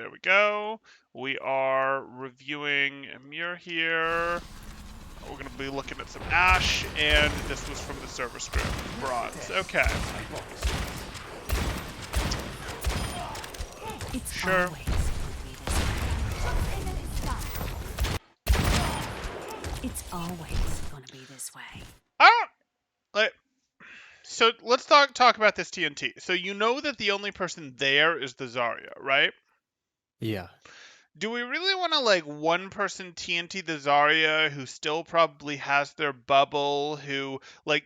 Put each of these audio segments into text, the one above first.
There we go. We are reviewing Amir here. We're going to be looking at some Ashe, and this was from the server script. Bronze. Okay. It's Sure. always gonna be this way. I don't like. So let's talk about this TNT. So you know that the only person there is the Zarya, right? Yeah. Do we really want to like one person TNT the Zarya who still probably has their bubble, who like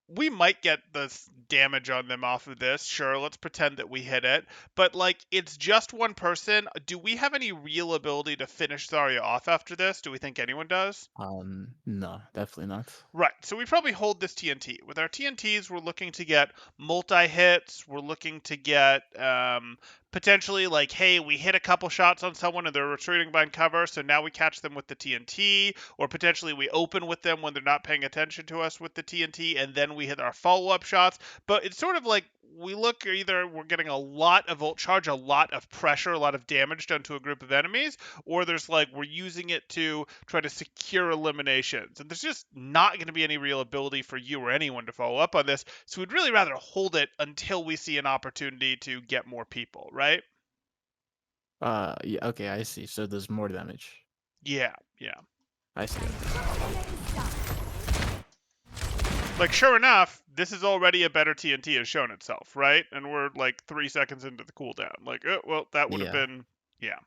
we might get this damage on them off of this. Sure, let's pretend that we hit it. But like it's just one person. Do we have any real ability to finish Zarya off after this? Do we think anyone does? No, definitely not. Right. So we probably hold this TNT. With our TNTs, we're looking to get multi-hits. We're looking to get potentially like, hey, we hit a couple shots on someone and they're retreating behind cover, so now we catch them with the TNT. Or potentially we open with them when they're not paying attention to us with the TNT, and then we hit our follow-up shots. But it's sort of like we look either we're getting a lot of ult charge, a lot of pressure, a lot of damage done to a group of enemies, or there's like we're using it to try to secure eliminations. And there's just not going to be any real ability for you or anyone to follow up on this. So we'd really rather hold it until we see an opportunity to get more people, right? Yeah, okay, I see. So there's more damage. Yeah. I see. Like, sure enough, this is already a better TNT has shown itself, right? And we're like 3 seconds into the cooldown. Like, oh, well, that would have been, yeah.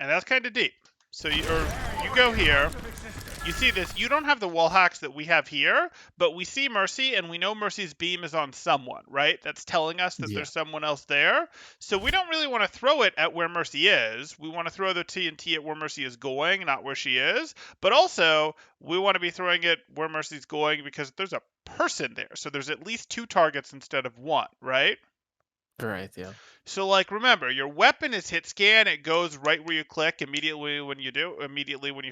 And that's kind of deep. So you go here. You see this. You don't have the wall hacks that we have here, but we see Mercy, and we know Mercy's beam is on someone, right? That's telling us that there's someone else there. So we don't really want to throw it at where Mercy is. We want to throw the TNT at where Mercy is going, not where she is. But also, we want to be throwing it where Mercy's going because there's a person there. So there's at least 2 targets instead of 1, right? Right, yeah. So, like, remember, your weapon is hit scan. It goes right where you click immediately when you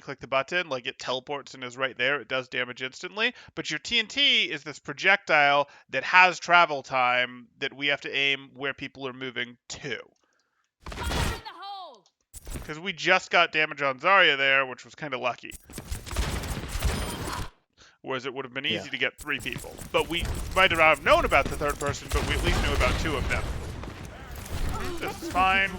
click the button. Like, it teleports and is right there. It does damage instantly. But your TNT is this projectile that has travel time that we have to aim where people are moving to. Because we just got damage on Zarya there, which was kind of lucky. Whereas it would have been easy to get 3 people. But we might not have known about the 3rd person, but we at least knew about 2 of them. This is fine.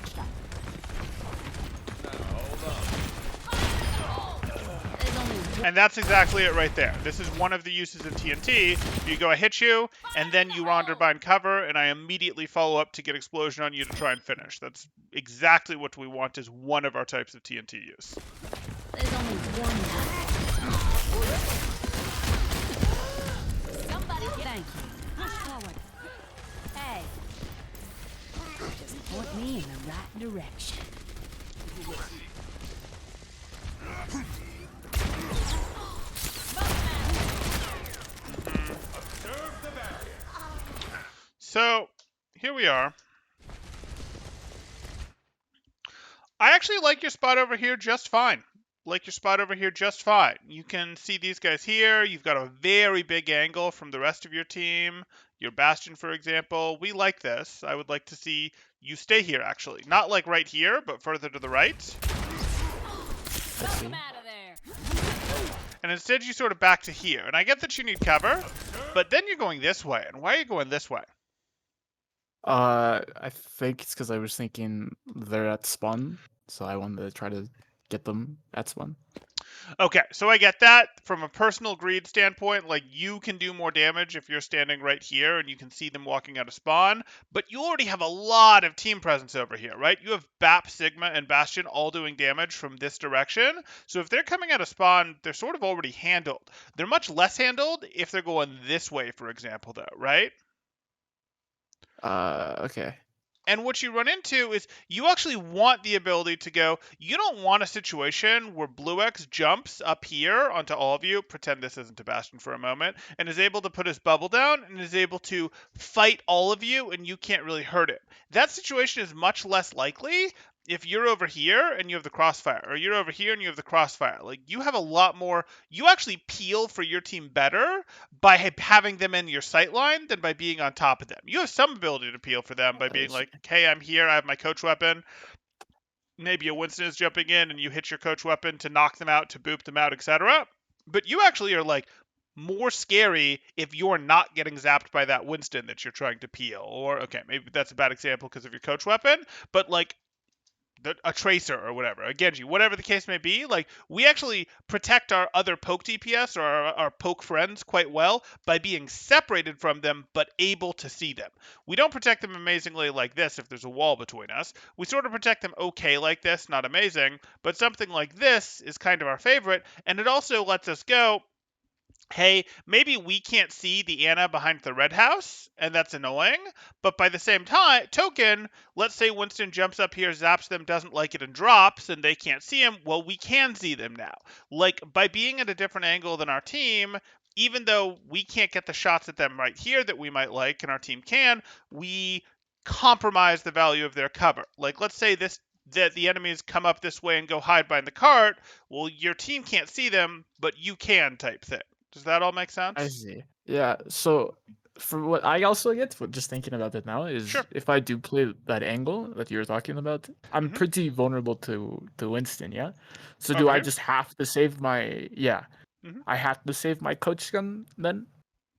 And that's exactly it right there. This is one of the uses of TNT. You go, I hit you, and then you wander behind cover, and I immediately follow up to get explosion on you to try and finish. That's exactly what we want as one of our types of TNT use. There's only one. Somebody thank you. Push forward. Hey. Just point me in the right direction. So, here we are. I actually like your spot over here just fine. You can see these guys here. You've got a very big angle from the rest of your team. Your Bastion, for example. We like this. I would like to see you stay here, actually. Not like right here, but further to the right. And instead you sort of back to here. And I get that you need cover, but then you're going this way. And why are you going this way? I think it's because I was thinking they're at spawn, so I wanted to try to get them at spawn. Okay, so I get that. From a personal greed standpoint, like, you can do more damage if you're standing right here and you can see them walking out of spawn, but you already have a lot of team presence over here, right? You have BAP, Sigma, and Bastion all doing damage from this direction, so if they're coming out of spawn, they're sort of already handled. They're much less handled if they're going this way, for example, though, right? Okay. And what you run into is you actually want the ability to go, you don't want a situation where Blue X jumps up here onto all of you, pretend this isn't a Bastion for a moment, and is able to put his bubble down and is able to fight all of you and you can't really hurt it. That situation is much less likely if you're over here and you have the crossfire, or you're over here and you have the crossfire, like you have a lot more. You actually peel for your team better by having them in your sight line than by being on top of them. You have some ability to peel for them by I being see. like, hey, I'm here, I have my coach weapon. Maybe a Winston is jumping in and you hit your coach weapon to knock them out, to boop them out, etc. But you actually are like more scary if you're not getting zapped by that Winston that you're trying to peel. Or okay, maybe that's a bad example because of your coach weapon, but like a tracer or whatever, a Genji, whatever the case may be, like we actually protect our other poke DPS or our poke friends quite well by being separated from them but able to see them. We don't protect them amazingly like this if there's a wall between us. We sort of protect them okay like this, not amazing, but something like this is kind of our favorite, and it also lets us go, hey, maybe we can't see the Anna behind the red house, and that's annoying. But by the same time, token, let's say Winston jumps up here, zaps them, doesn't like it, and drops, and they can't see him. Well, we can see them now. Like by being at a different angle than our team, even though we can't get the shots at them right here that we might like, and our team can, we compromise the value of their cover. Like let's say this that the enemies come up this way and go hide behind the cart. Well, your team can't see them, but you can, type thing. Does that all make I sense? see. Yeah. So for what I also get for just thinking about it now is Sure. if I do play that angle that you were talking about, I'm hmm pretty vulnerable to Winston, yeah? So do Over I here. just have to save my yeah, hmm I have to save my coach gun then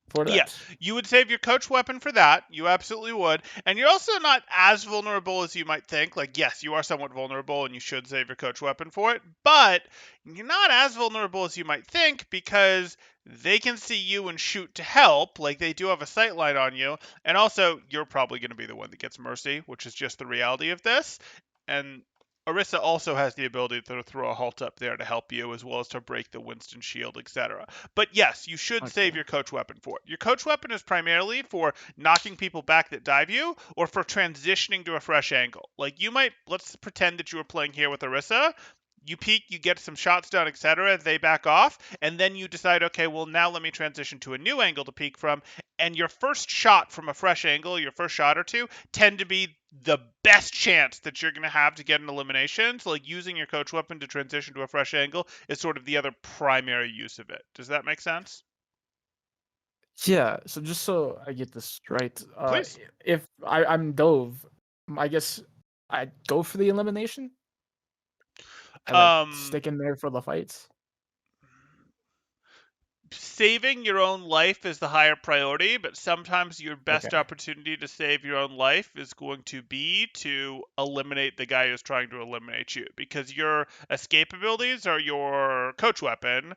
for Yeah, that? you would save your coach weapon for that. You absolutely would. And you're also not as vulnerable as you might think. Like, yes, you are somewhat vulnerable and you should save your coach weapon for it. But you're not as vulnerable as you might think because they can see you and shoot to help. Like, they do have a sight line on you. And also, you're probably going to be the one that gets mercy, which is just the reality of this. And Orisa also has the ability to throw a halt up there to help you, as well as to break the Winston shield, etc. But yes, you should save Okay. your coach weapon for it. Your coach weapon is primarily for knocking people back that dive you, or for transitioning to a fresh angle. Like you might, let's pretend that you were playing here with Orisa. You peek, you get some shots done, etc. They back off, and then you decide, okay, well now let me transition to a new angle to peek from. And your first shot from a fresh angle, your first shot or two, tend to be the best chance that you're going to have to get an elimination. So, like using your coach weapon to transition to a fresh angle is sort of the other primary use of it. Does that make sense? Yeah, so just so I get this right, Please. if I'm Dove, I guess I go for the elimination? I like Um, stick in there for the fights? Saving your own life is the higher priority, but sometimes your best Okay. opportunity to save your own life is going to be to eliminate the guy who's trying to eliminate you, because your escape abilities are your coach weapon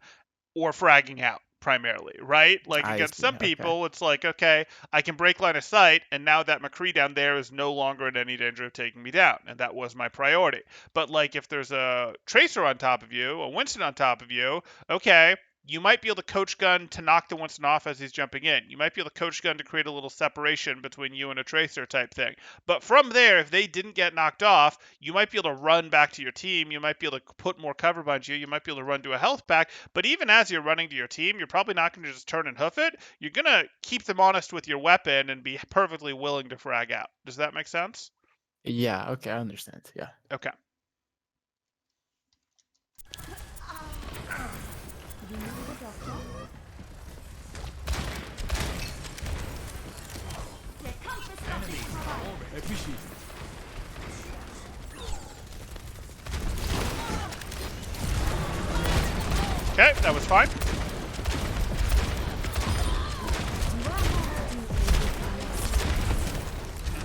or fragging out primarily, right? Like I against see, some okay. people, it's like, okay, I can break line of sight, and now that McCree down there is no longer in any danger of taking me down, and that was my priority. But like if there's a Tracer on top of you, a Winston on top of you, okay, you might be able to coach gun to knock the Winston off as he's jumping in. You might be able to coach gun to create a little separation between you and a Tracer type thing. But from there, if they didn't get knocked off, you might be able to run back to your team. You might be able to put more cover behind you. You might be able to run to a health pack. But even as you're running to your team, you're probably not going to just turn and hoof it. You're going to keep them honest with your weapon and be perfectly willing to frag out. Does that make sense? Yeah, okay, I understand, yeah. Okay. Do you need a doctor? Okay, that was fine.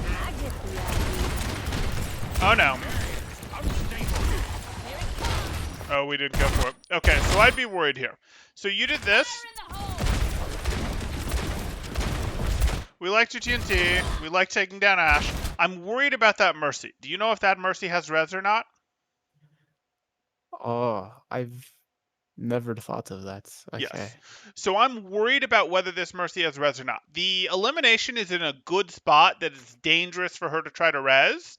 I get the idea. Oh no. Oh, we didn't go for it. Okay, so I'd be worried here. So you did this. We liked your TNT. We like taking down Ashe. I'm worried about that Mercy. Do you know if that Mercy has res or not? Oh, I've never thought of that. Okay. Yes. So I'm worried about whether this Mercy has res or not. The elimination is in a good spot that it's dangerous for her to try to res,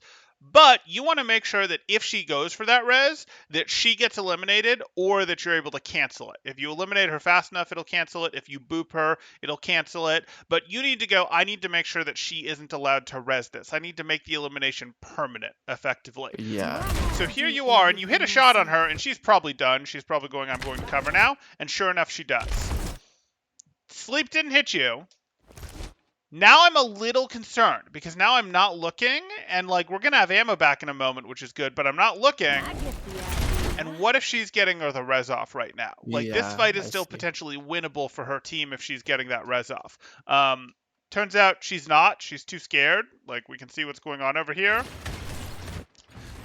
But you want to make sure that if she goes for that res, that she gets eliminated or that you're able to cancel it. If you eliminate her fast enough, it'll cancel it. If you boop her, it'll cancel it. But you need to go, I need to make sure that she isn't allowed to res this. I need to make the elimination permanent, effectively. Yeah. So here you are, and you hit a shot on her, and she's probably done. She's probably going, I'm going to cover now. And sure enough, she does. Sleep didn't hit you. Now I'm a little concerned because now I'm not looking, and like we're gonna have ammo back in a moment, which is good, but I'm not looking. I get the idea. And what if she's getting her the res off right now? Like this Yeah, fight is I still see. potentially winnable for her team if she's getting that res off. Turns out she's not. She's too scared. Like we can see what's going on over here.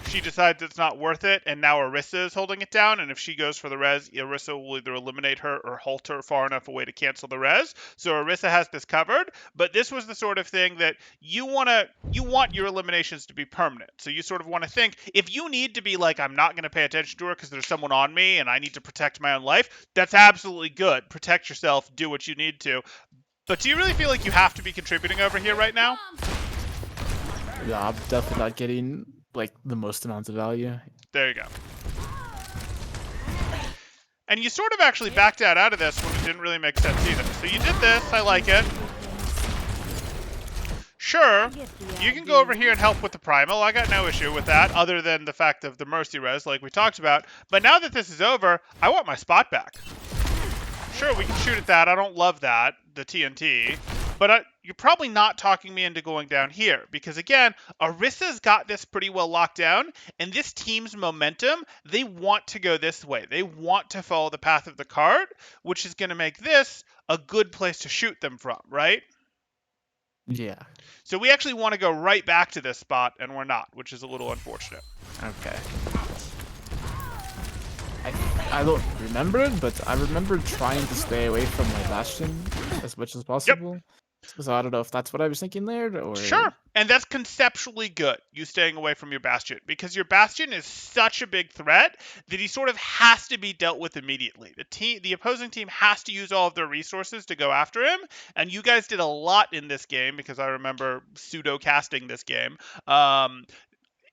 She decides it's not worth it, and now Orisa is holding it down, and if she goes for the res, Orisa will either eliminate her or halt her far enough away to cancel the res. So Orisa has this covered, but this was the sort of thing that you want your eliminations to be permanent. So you sort of want to think, if you need to be like, I'm not going to pay attention to her because there's someone on me and I need to protect my own life, that's absolutely good. Protect yourself, do what you need to. But do you really feel like you have to be contributing over here right now? Yeah, I'm definitely not getting like the most amount of value. There you go. And you sort of actually backed out of this when it didn't really make sense either. So you did this, I like it. Sure, you can go over here and help with the primal. I got no issue with that, other than the fact of the mercy res, like we talked about. But now that this is over, I want my spot back. Sure, we can shoot at that. I don't love that, the TNT. But you're probably not talking me into going down here. Because again, Orisa's got this pretty well locked down. And this team's momentum, they want to go this way. They want to follow the path of the card, which is going to make this a good place to shoot them from, right? Yeah. So we actually want to go right back to this spot, and we're not, which is a little unfortunate. Okay. I don't remember it, but I remember trying to stay away from my bastion as much as possible. So I don't know if that's what I was thinking there, or Sure. And that's conceptually good, you staying away from your bastion, because your bastion is such a big threat that he sort of has to be dealt with immediately. The opposing team has to use all of their resources to go after him, and you guys did a lot in this game, because I remember pseudo casting this game.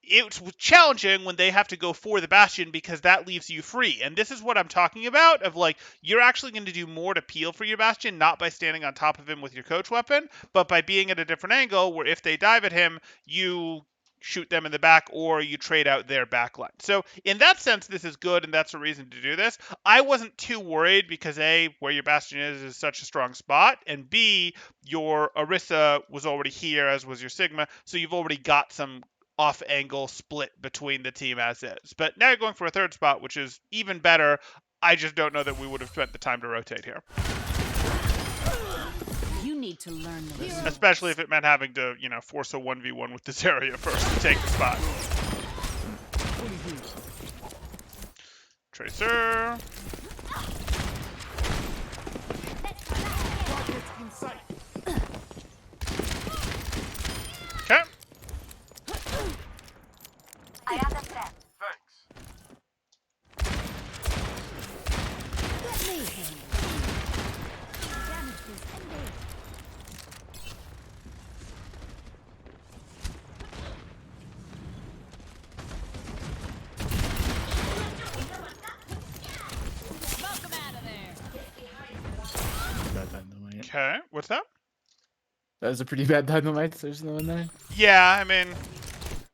It's challenging when they have to go for the bastion because that leaves you free. And this is what I'm talking about, of like, you're actually going to do more to peel for your bastion, not by standing on top of him with your coach weapon, but by being at a different angle where if they dive at him, you shoot them in the back or you trade out their backline. So in that sense, this is good, and that's a reason to do this. I wasn't too worried because A, where your bastion is such a strong spot, and B, your Orisa was already here, as was your Sigma, so you've already got some off angle split between the team as is. But now you're going for a third spot, which is even better. I just don't know that we would have spent the time to rotate here. You need to learn this. Especially if it meant having to, force a 1v1 with this area first to take the spot. Tracer. Okay. I understand. Let me handle it. Damage this engage. Smoke 'em out of there. bad dynamite. Okay. What's that? That was a pretty bad dynamite. There's no one there. Yeah, I mean,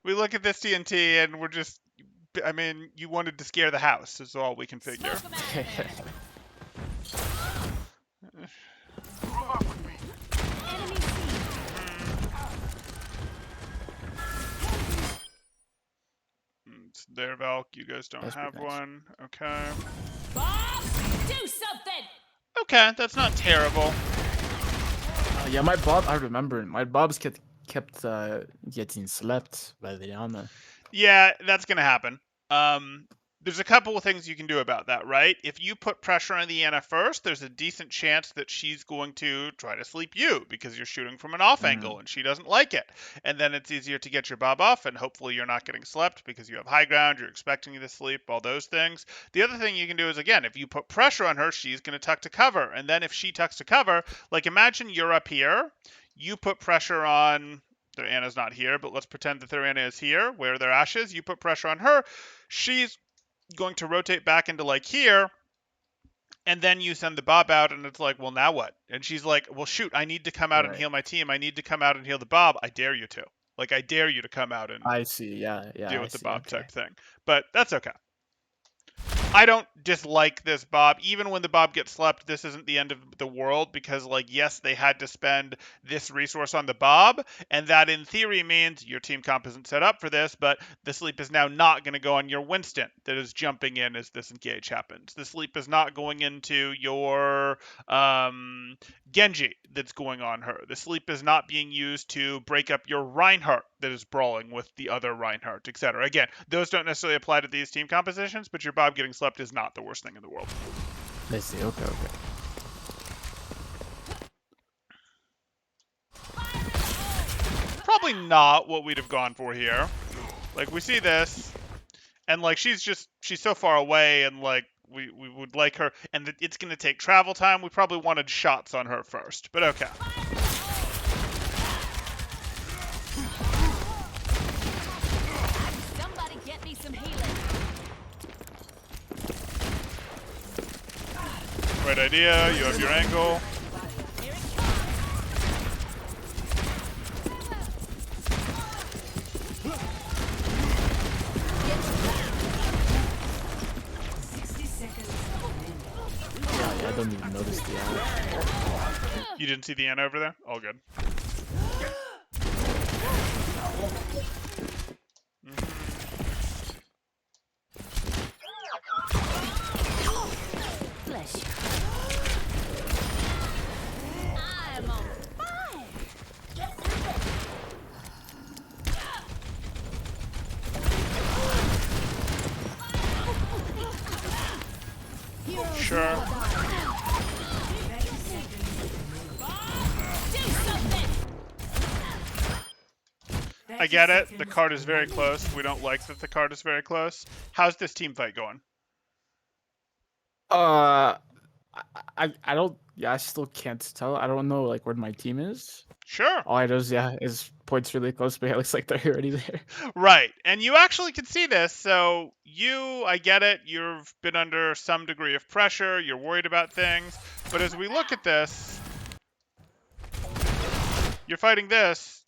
we look at this TNT and we're just, you wanted to scare the house is all we can figure. Smoke 'em out of there. Enemy seen. It's their Valk. You guys don't That's have pretty nice. one. Okay. Bob, do something. Okay, that's not terrible. Yeah, my bob. I remember my bobs kept getting slept by the Yana. Yeah, that's gonna happen. There's a couple of things you can do about that, right? If you put pressure on the Anna first, there's a decent chance that she's going to try to sleep you because you're shooting from an off angle and she doesn't like it. And then it's easier to get your bob off, and hopefully you're not getting slept because you have high ground, you're expecting you to sleep, all those things. The other thing you can do is, again, if you put pressure on her, she's going to tuck to cover. And then if she tucks to cover, like imagine you're up here, you put pressure on their Ana's not here, but let's pretend that their Ana is here, where their Ashe is. You put pressure on her. She's going to rotate back into like here, and then you send the Bob out, and it's like, well, now what? And she's like, well, shoot, I need to come out and Right. heal my team. I need to come out and heal the Bob. I dare you to. Like, I dare you to come out and I see. Yeah, yeah, deal I with the see. Bob Okay. type thing. But that's okay. I don't dislike this Bob. Even when the Bob gets slept, this isn't the end of the world because, like, yes, they had to spend this resource on the Bob, and that in theory means your team comp isn't set up for this, but the sleep is now not going to go on your Winston that is jumping in as this engage happens. The sleep is not going into your Genji that's going on her. The sleep is not being used to break up your Reinhardt that is brawling with the other Reinhardt, etc. Again, those don't necessarily apply to these team compositions, but your Bob getting slept is not the worst thing in the world. I see. Okay, okay. Probably not what we'd have gone for here. Like, we see this, and like she's so far away, and like we would like her, and it's going to take travel time. We probably wanted shots on her first, but okay. Somebody get me some healing. Right idea. You have your angle. Here it comes. Yeah, I don't even notice the ad. You didn't see the Ana over there? All good. Bless you. I'm on fire. Sure. Do something. I get it. The card is very close. We don't like that the card is very close. How's this team fight going? I don't. Yeah, I still can't tell. I don't know like where my team is. Sure. All I know is is points really close, but it looks like they're already there. Right. And you actually can see this. So I get it. You've been under some degree of pressure. You're worried about things. But as we look at this, you're fighting this.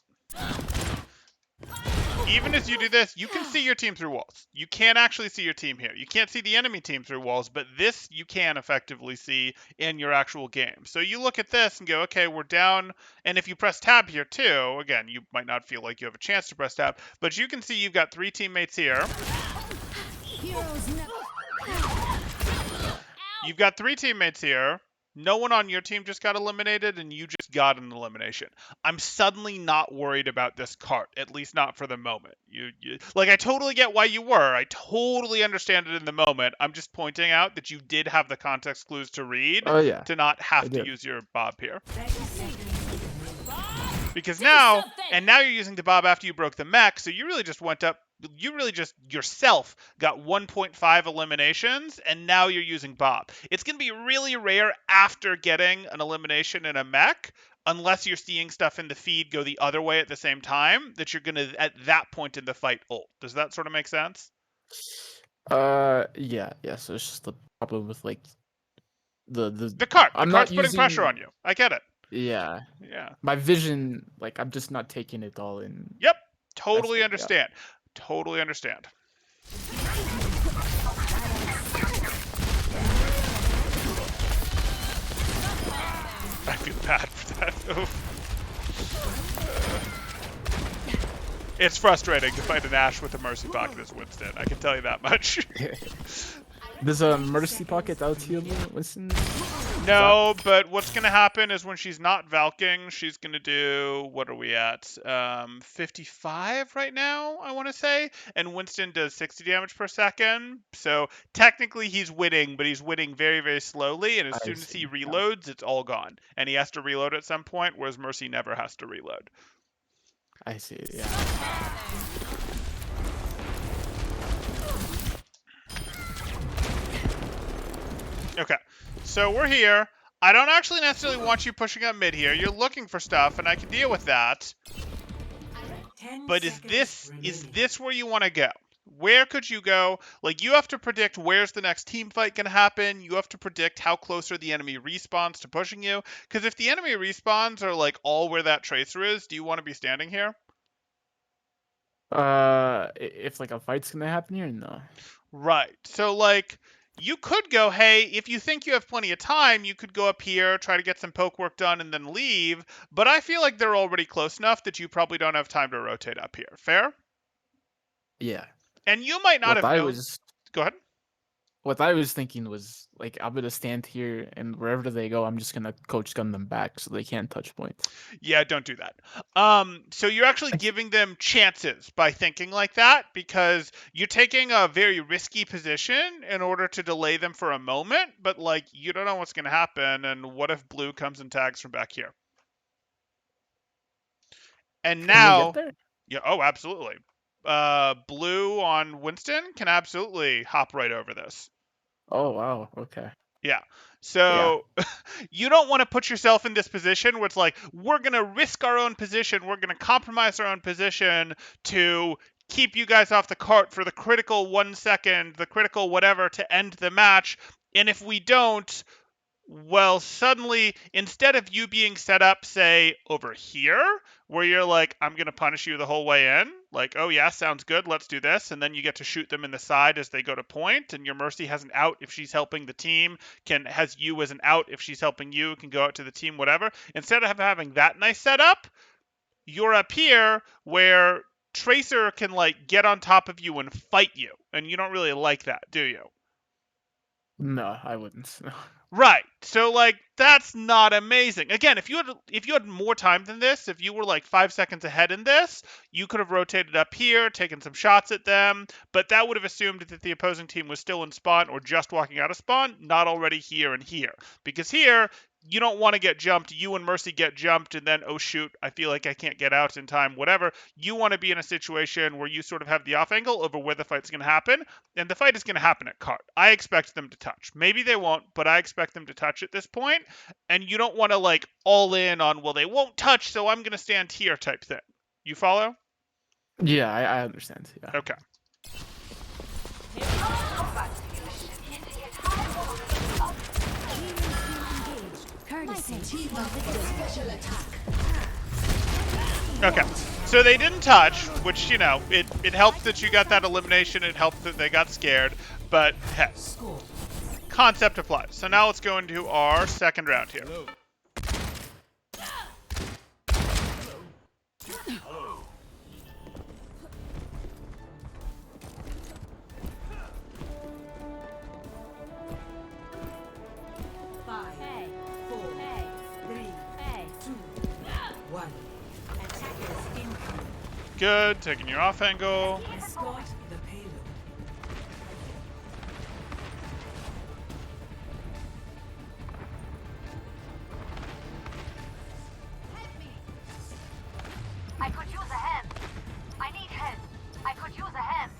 Even as you do this, you can see your team through walls. You can't actually see your team here. You can't see the enemy team through walls, but this you can effectively see in your actual game. So you look at this and go, okay, we're down. And if you press tab here too, again, you might not feel like you have a chance to press tab, but you can see you've got 3 teammates here. Heroes never. You've got 3 teammates here. No one on your team just got eliminated, and you just got an elimination. I'm suddenly not worried about this cart, at least not for the moment. Like, I totally get why you were. I totally understand it in the moment. I'm just pointing out that you did have the context clues to read Oh yeah. to not I have to did. use your Bob here. Because Do now, something. and now you're using the Bob after you broke the mech, so you really just went up. You really just yourself got 1.5 eliminations, and now you're using Bob. It's going to be really rare after getting an elimination in a mech, unless you're seeing stuff in the feed go the other way at the same time, that you're going to, at that point in the fight, ult. Does that sort of make sense? Yeah, yeah. So it's just the problem with like the The cart. The I'm cart's not putting pressure using. on you. I get it. Yeah, Yeah. my vision, like I'm just not taking it all in. Yep. That's Totally it, yeah. understand. Totally understand. I feel bad for that. Oof. It's frustrating to fight an Ashe with a Mercy Pocket as Winston. I can tell you that much. There's a Mercy Pocket LTable, Winston. No, but what's going to happen is when she's not Valking, she's going to do, what are we at? 55 right now, I want to say. And Winston does 60 damage per second. So technically he's winning, but he's winning very, very slowly. And as I soon as he see, yeah. reloads, it's all gone. And he has to reload at some point, whereas Mercy never has to reload. I see, yeah. Okay, so we're here. I don't actually necessarily want you pushing up mid here. You're looking for stuff, and I can deal with that. 10 But is seconds is remaining. this where you want to go? Where could you go? Like, you have to predict where's the next team fight going to happen. You have to predict how close are the enemy respawns to pushing you. Because if the enemy respawns are like all where that tracer is, do you want to be standing here? If like a fight's gonna happen here, no. Right. So, like, you could go, hey, if you think you have plenty of time, you could go up here, try to get some poke work done, and then leave. But I feel like they're already close enough that you probably don't have time to rotate up here. Fair? Yeah. And you might not What have I known. was Go ahead. what I was thinking was like I'm gonna stand here and wherever they go, I'm just gonna coach gun them back so they can't touch points. Yeah, don't do that. So you're actually giving them chances by thinking like that because you're taking a very risky position in order to delay them for a moment, but like you don't know what's going to happen. And what if blue comes and tags from back here? And Can they get now, there? yeah, oh, absolutely. Blue on Winston can absolutely hop right over this. Oh wow, okay. Yeah. Yeah. So you don't want to put yourself in this position where it's like, we're going to risk our own position. We're going to compromise our own position to keep you guys off the cart for the critical 1 second, the critical whatever to end the match. And if we don't, well, suddenly, instead of you being set up, say, over here, where you're like, I'm going to punish you the whole way in, like, oh, yeah, sounds good, let's do this. And then you get to shoot them in the side as they go to point, and your Mercy has an out if she's helping the team, has you as an out if she's helping you, can go out to the team, whatever. Instead of having that nice setup, you're up here where Tracer can, like, get on top of you and fight you. And you don't really like that, do you? No, I wouldn't. Right. So like that's not amazing. Again, if you had more time than this, if you were like 5 seconds ahead in this, you could have rotated up here, taken some shots at them, but that would have assumed that the opposing team was still in spawn or just walking out of spawn, not already here and here. Because here you don't want to get jumped. You and Mercy get jumped, and then, oh shoot, I feel like I can't get out in time, whatever. You want to be in a situation where you sort of have the off angle over where the fight's going to happen, and the fight is going to happen at cart. I expect them to touch. Maybe they won't, but I expect them to touch at this point, and you don't want to, like, all in on, well, they won't touch, so I'm going to stand here type thing. You follow? Yeah, I understand. Yeah. Okay. Courtesy. Okay. So they didn't touch, which, you know, it helped that you got that elimination. It helped that they got scared. But, hey, concept applies. So now let's go into our second round here. Five, Hey. four, Hey. three, Hey. two, one. Attackers incoming. Good. Taking your off angle. Escort the payload. I could use a hand. I need help. I could use a hand.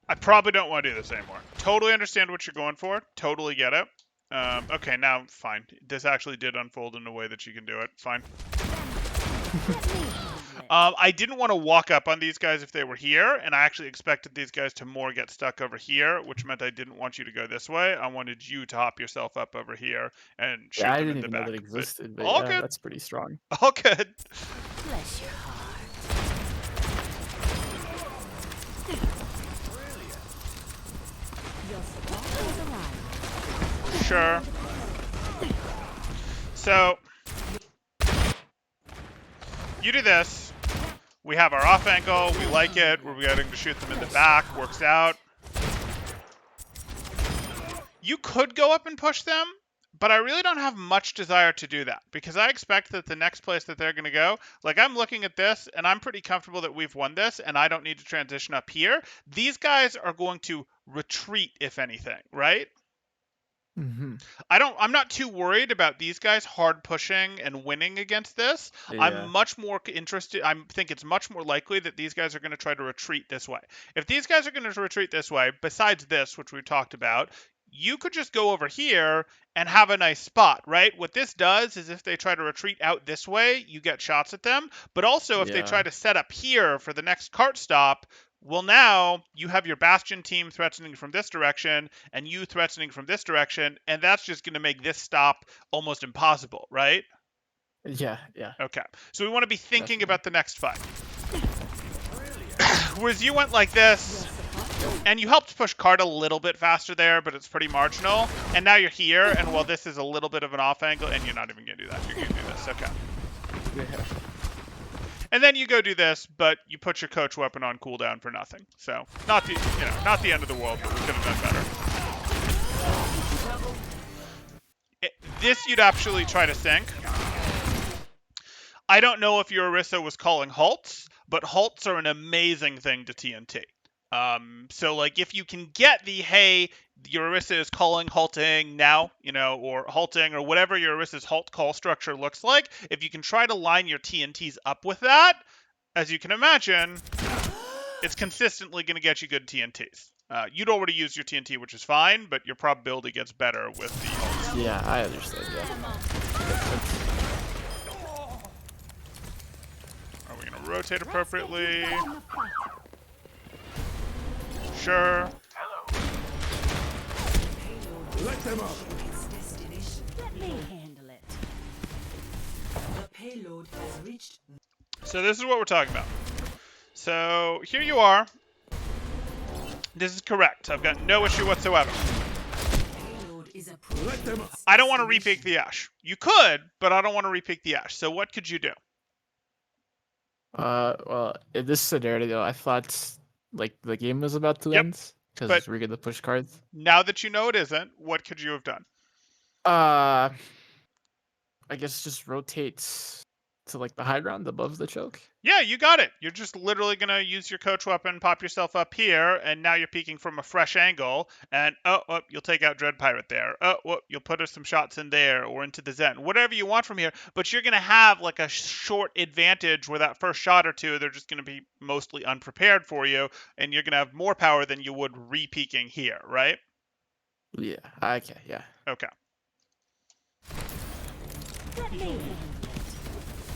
I probably don't want to do this anymore. Totally understand what you're going for. Totally get it. Okay, now, fine. This actually did unfold in a way that you can do it. Fine. Let me handle it. I didn't want to walk up on these guys if they were here, and I actually expected these guys to more get stuck over here, which meant I didn't want you to go this way. I wanted you to hop yourself up over here and shoot Yeah, I them in didn't the even know back. that existed, but all yeah, good. that's pretty strong. All good. Bless your heart. Your support has arrived. Sure. So, you do this. We have our off angle. We like it. We're getting to shoot them in the back. Works out. You could go up and push them, but I really don't have much desire to do that because I expect that the next place that they're going to go, like I'm looking at this and I'm pretty comfortable that we've won this and I don't need to transition up here. These guys are going to retreat, if anything, right? Hmm. I'm not too worried about these guys hard pushing and winning against this. I'm Yeah. much more interested. I think it's much more likely that these guys are going to try to retreat this way. If these guys are going to retreat this way, besides this, which we've talked about, you could just go over here and have a nice spot, right? What this does is if they try to retreat out this way, you get shots at them. But also if they Yeah. try to set up here for the next cart stop, well, now you have your Bastion team threatening from this direction and you threatening from this direction, and that's just going to make this stop almost impossible, right? Yeah. Yeah. Okay. So we want to be thinking Definitely. about the next fight. Whereas you went like this, and you helped push card a little bit faster there, but it's pretty marginal. And now you're here, and while this is a little bit of an off angle, and you're not even going to do that. You're going to do this. Okay. Yeah. And then you go do this, but you put your coach weapon on cooldown for nothing. So not the not the end of the world, but we could have done better. This you'd actually try to sync. I don't know if your Orisa was calling halts, but halts are an amazing thing to TNT. So like if you can get the hey, your Orisa is calling halting now, or halting or whatever your Orisa's halt call structure looks like, if you can try to line your TNTs up with that, as you can imagine, it's consistently going to get you good TNTs. You'd already used your TNT, which is fine, but your probability gets better with the halts. Yeah, I understand. Yeah. Are we going to rotate appropriately? Sure. Let them up. Its destination. Let me handle it. The payload has reached. So this is what we're talking about. So here you are. This is correct. I've got no issue whatsoever. Payload is approved. Let them up. I don't want to repeak the Ashe. You could, but I don't want to repeak the Ashe. So what could you do? Well, in this scenario, I thought like the game was about to Yep, end but- because we're gonna push cards. Now that you know it isn't, what could you have done? I guess just rotate to like the high ground above the choke. Yeah, you got it. You're just literally going to use your coach weapon, pop yourself up here, and now you're peeking from a fresh angle, and you'll take out Dread Pirate there. You'll put us some shots in there or into the Zen. Whatever you want from here, but you're going to have like a short advantage where that first shot or two, they're just going to be mostly unprepared for you, and you're going to have more power than you would re-peeking here, right? Yeah. Okay. Yeah. Okay. Let me handle it.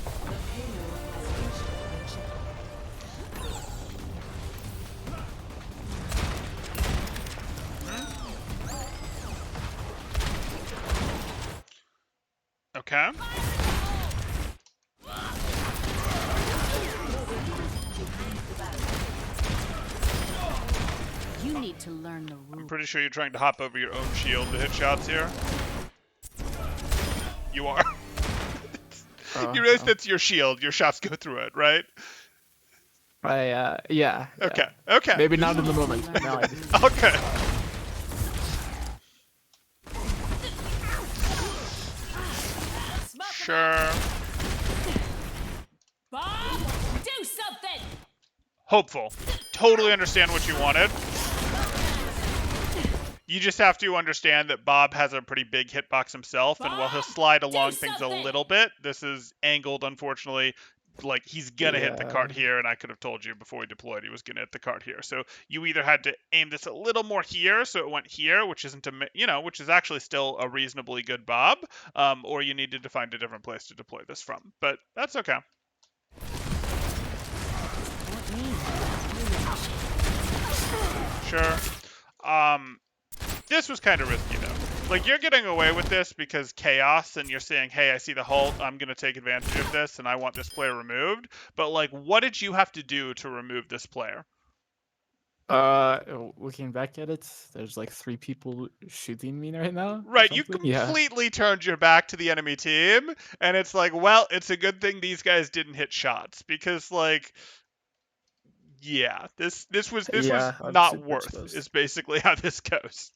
The payload has reached the checkpoint. Okay. You need to learn the I'm rules. pretty sure you're trying to hop over your own shield to hit shots here. You are. You realize that's your shield. Your shots go through it, right? Yeah. Okay. Okay. Maybe not in the moment. but now I do. Okay. Sure. Bob, do something! Hopeful. Totally understand what you wanted. You just have to understand that Bob has a pretty big hitbox himself, and while he'll slide along things a something! little bit, this is angled, unfortunately. Like, he's gonna hit the Yeah. cart here, and I could have told you before he deployed he was gonna hit the cart here. So you either had to aim this a little more here, so it went here, which isn't which is actually still a reasonably good Bob, or you needed to find a different place to deploy this from. But that's okay. Sure. This was kind of risky though. Like, you're getting away with this because chaos, and you're saying, hey, I see the halt, I'm going to take advantage of this, and I want this player removed. But, like, what did you have to do to remove this player? Looking back at it, there's like 3 people shooting me right now. or Right, you something. Yeah. completely turned your back to the enemy team, and it's like, well, it's a good thing these guys didn't hit shots, because, like, yeah, this was Yeah, I'm not super worth, exposed. is basically how this goes.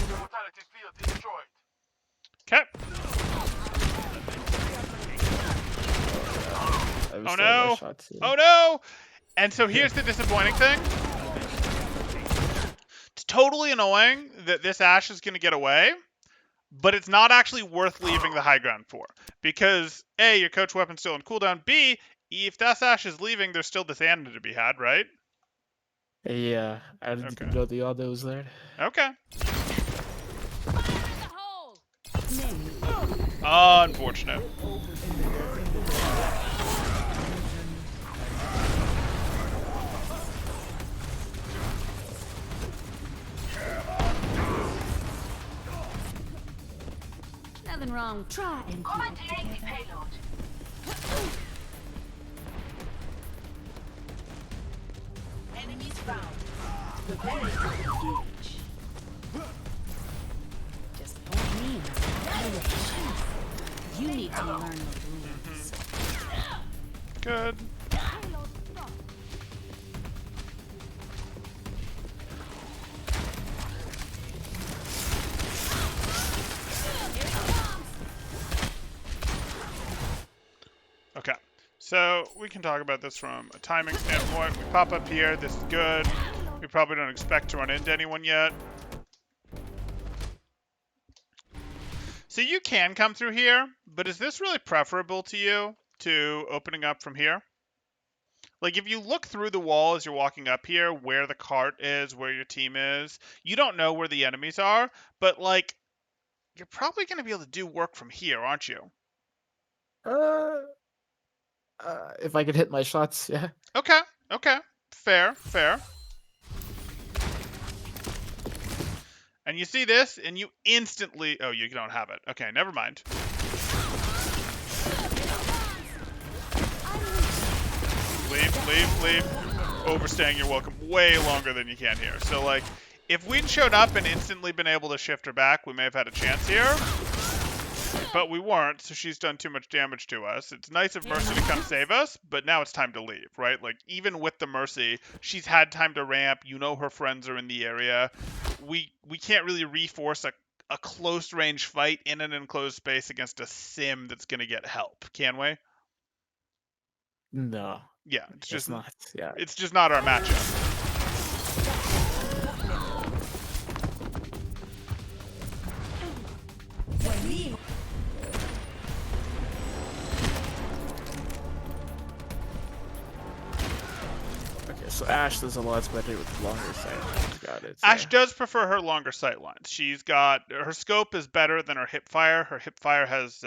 Mortality field destroyed. Okay. I was Oh still no! my shots, yeah. Oh no! And so here's the disappointing thing. To totally annoying that this Ashe is going to get away, but it's not actually worth leaving the high ground for. Because, A, your coach weapon's still on cooldown. B, if that Ashe is leaving, there's still this Anna to be had, right? Yeah, I didn't Okay. even know the auto was there. Okay. Fire in the hole! Unfortunate. Nothing wrong. Try and keep it Commandeering the together. payload. Enemies found. Prepare to engage. Just point me in. I will shoot. You need to learn the rules. Good. Payload stop. Okay. So we can talk about this from a timing standpoint. We pop up here. This is good. We probably don't expect to run into anyone yet. So you can come through here, but is this really preferable to you to opening up from here? Like, if you look through the wall as you're walking up here, where the cart is, where your team is, you don't know where the enemies are, but, like, you're probably going to be able to do work from here, aren't you? Uh, if I could hit my shots, yeah. Okay, okay. Fair, fair. And you see this, and you instantly... Oh, you don't have it. Okay, never mind. Leave. Overstaying your welcome way longer than you can here. So, like, if we'd showed up and instantly been able to shift her back, we may have had a chance here. But we weren't, so she's done too much damage to us. It's nice of Mercy to come save us, but now it's time to leave, right? Like, even with the Mercy, she's had time to ramp. You know her friends are in the area. We can't really reforce a close-range fight in an enclosed space against a sim that's going to get help, can we? No, Yeah, it's it's just not. Yeah. it's just not our matchup. Okay, so Ashe does a lot better with longer sight. Got it. Ashe Yeah. does prefer her longer sight lines. She's got her scope is better than her hip fire. Her hip fire has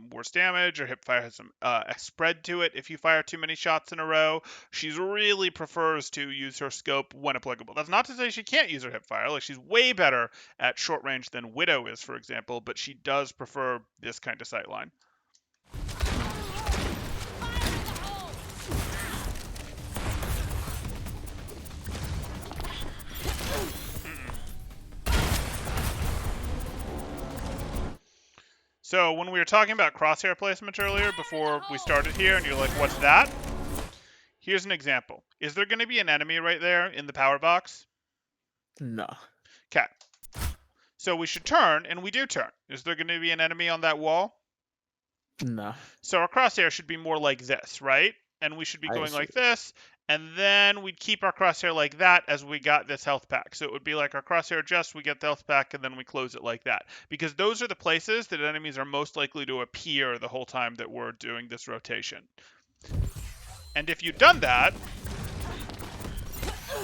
worse damage. Her hip fire has some a spread to it. If you fire too many shots in a row, she's really prefers to use her scope when applicable. That's not to say she can't use her hip fire. Like, she's way better at short range than Widow is, for example. But she does prefer this kind of sight line. So when we were talking about crosshair placement earlier before we started here, and you're like, what's that? Here's an example. Is there going to be an enemy right there in the power box? No. Okay. So we should turn, and we do turn. Is there going to be an enemy on that wall? No. So our crosshair should be more like this, right? And we should be I going see. like this, and then we'd keep our crosshair like that as we got this health pack. So it would be like our crosshair adjusts, we get the health pack, and then we close it like that. Because those are the places that enemies are most likely to appear the whole time that we're doing this rotation. And if you'd done that,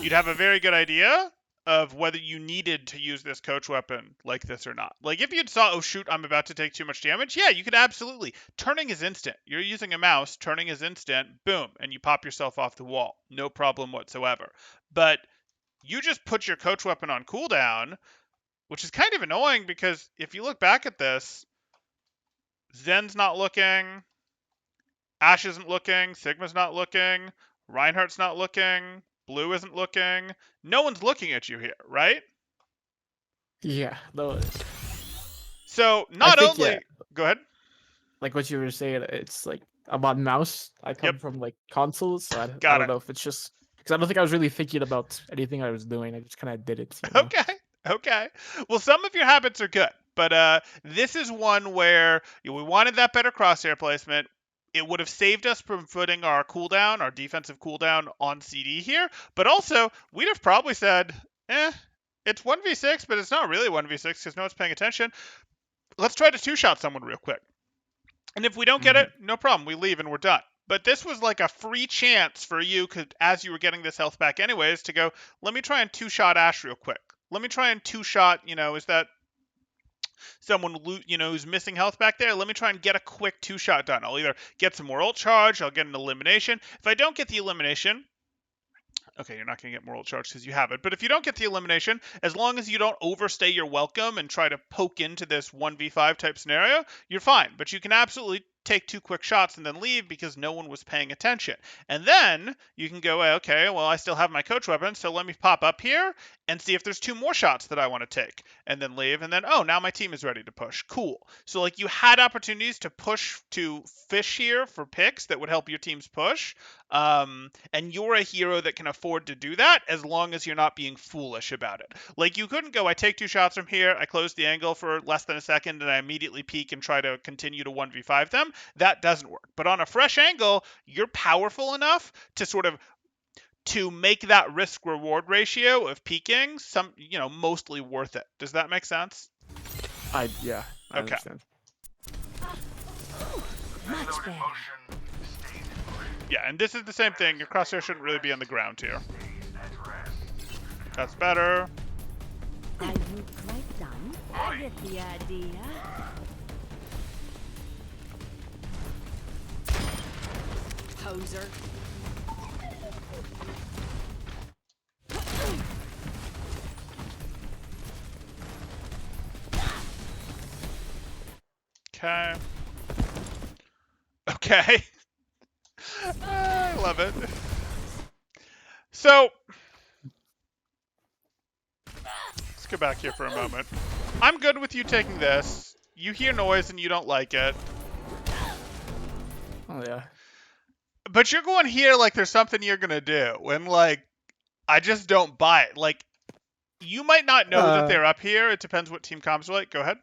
you'd have a very good idea of whether you needed to use this coach weapon like this or not. Like, if you'd saw, oh shoot, I'm about to take too much damage, yeah, you could absolutely. Turning is instant. You're using a mouse, turning is instant, boom, and you pop yourself off the wall. No problem whatsoever. But you just put your coach weapon on cooldown, which is kind of annoying because if you look back at this, Zen's not looking, Ashe isn't looking, Sigma's not looking, Reinhardt's not looking, Blue isn't looking. No one's looking at you here, right? Yeah. No. So I not think, only... yeah, Go ahead. like what you were saying, it's like about mouse. I come Yep. from like consoles, so I Got don't it. know if it's just because I don't think I was really thinking about anything I was doing. I just kind of did it. You know? Okay. Well, some of your habits are good, but this is one where we wanted that better crosshair placement. It would have saved us from putting our cooldown, our defensive cooldown, on CD here, but also we'd have probably said, It's 1v6, but it's not really 1v6 because no one's paying attention. Let's try to two-shot someone real quick. And if we don't get Mhm. it, no problem. We leave and we're done. But this was like a free chance for you, as you were getting this health back anyways, to go, let me try and two-shot Ashe real quick. Let me try and two-shot, is that someone, who's missing health back there? Let me try and get a quick two-shot done. I'll either get some more ult charge, I'll get an elimination. If I don't get the elimination, okay, you're not going to get moral charge because you have it. But if you don't get the elimination, as long as you don't overstay your welcome and try to poke into this 1v5 type scenario, you're fine. But you can absolutely take 2 quick shots and then leave because no one was paying attention. And then you can go, okay, well, I still have my coach weapon, so let me pop up here and see if there's 2 more shots that I want to take, and then leave. And then, oh, now my team is ready to push. Cool. So, like, you had opportunities to push, to fish here for picks that would help your teams push. And you're a hero that can afford to do that as long as you're not being foolish about it. Like, you couldn't go, I take 2 shots from here, I close the angle for less than a second, and I immediately peek and try to continue to 1v5 them. That doesn't work. But on a fresh angle, you're powerful enough to sort of to make that risk reward ratio of peaking mostly worth it. Does that make sense? Yeah, I Okay. understand. Much better. Yeah, and this is the same thing. Your crosshair shouldn't really be on the ground here. That's better. Are you quite done? I get the idea. Poser. Okay. Okay. I love it. So, let's go back here for a moment. I'm good with you taking this. You hear noise and you don't like it. Oh yeah. But you're going here like there's something you're going to do. And, like, I just don't buy it. Like, you might not know that they're up here. It depends what team comms are like. Go ahead.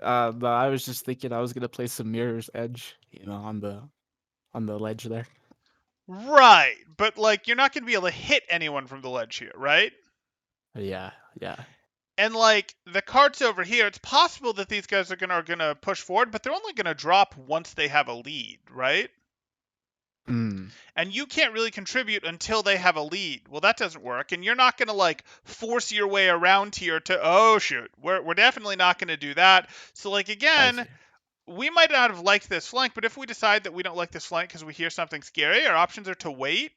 No, I was just thinking I was gonna play some Mirror's Edge, on the ledge there. Right. But, like, you're not going to be able to hit anyone from the ledge here, right? Yeah. And, like, the carts over here, it's possible that these guys are gonna push forward, but they're only gonna drop once they have a lead, right? Mm. And you can't really contribute until they have a lead. Well, that doesn't work, and you're not gonna, like, force your way around here to, oh shoot, we're definitely not gonna do that. So, like, I see. again, we might not have liked this flank, but if we decide that we don't like this flank because we hear something scary, our options are to wait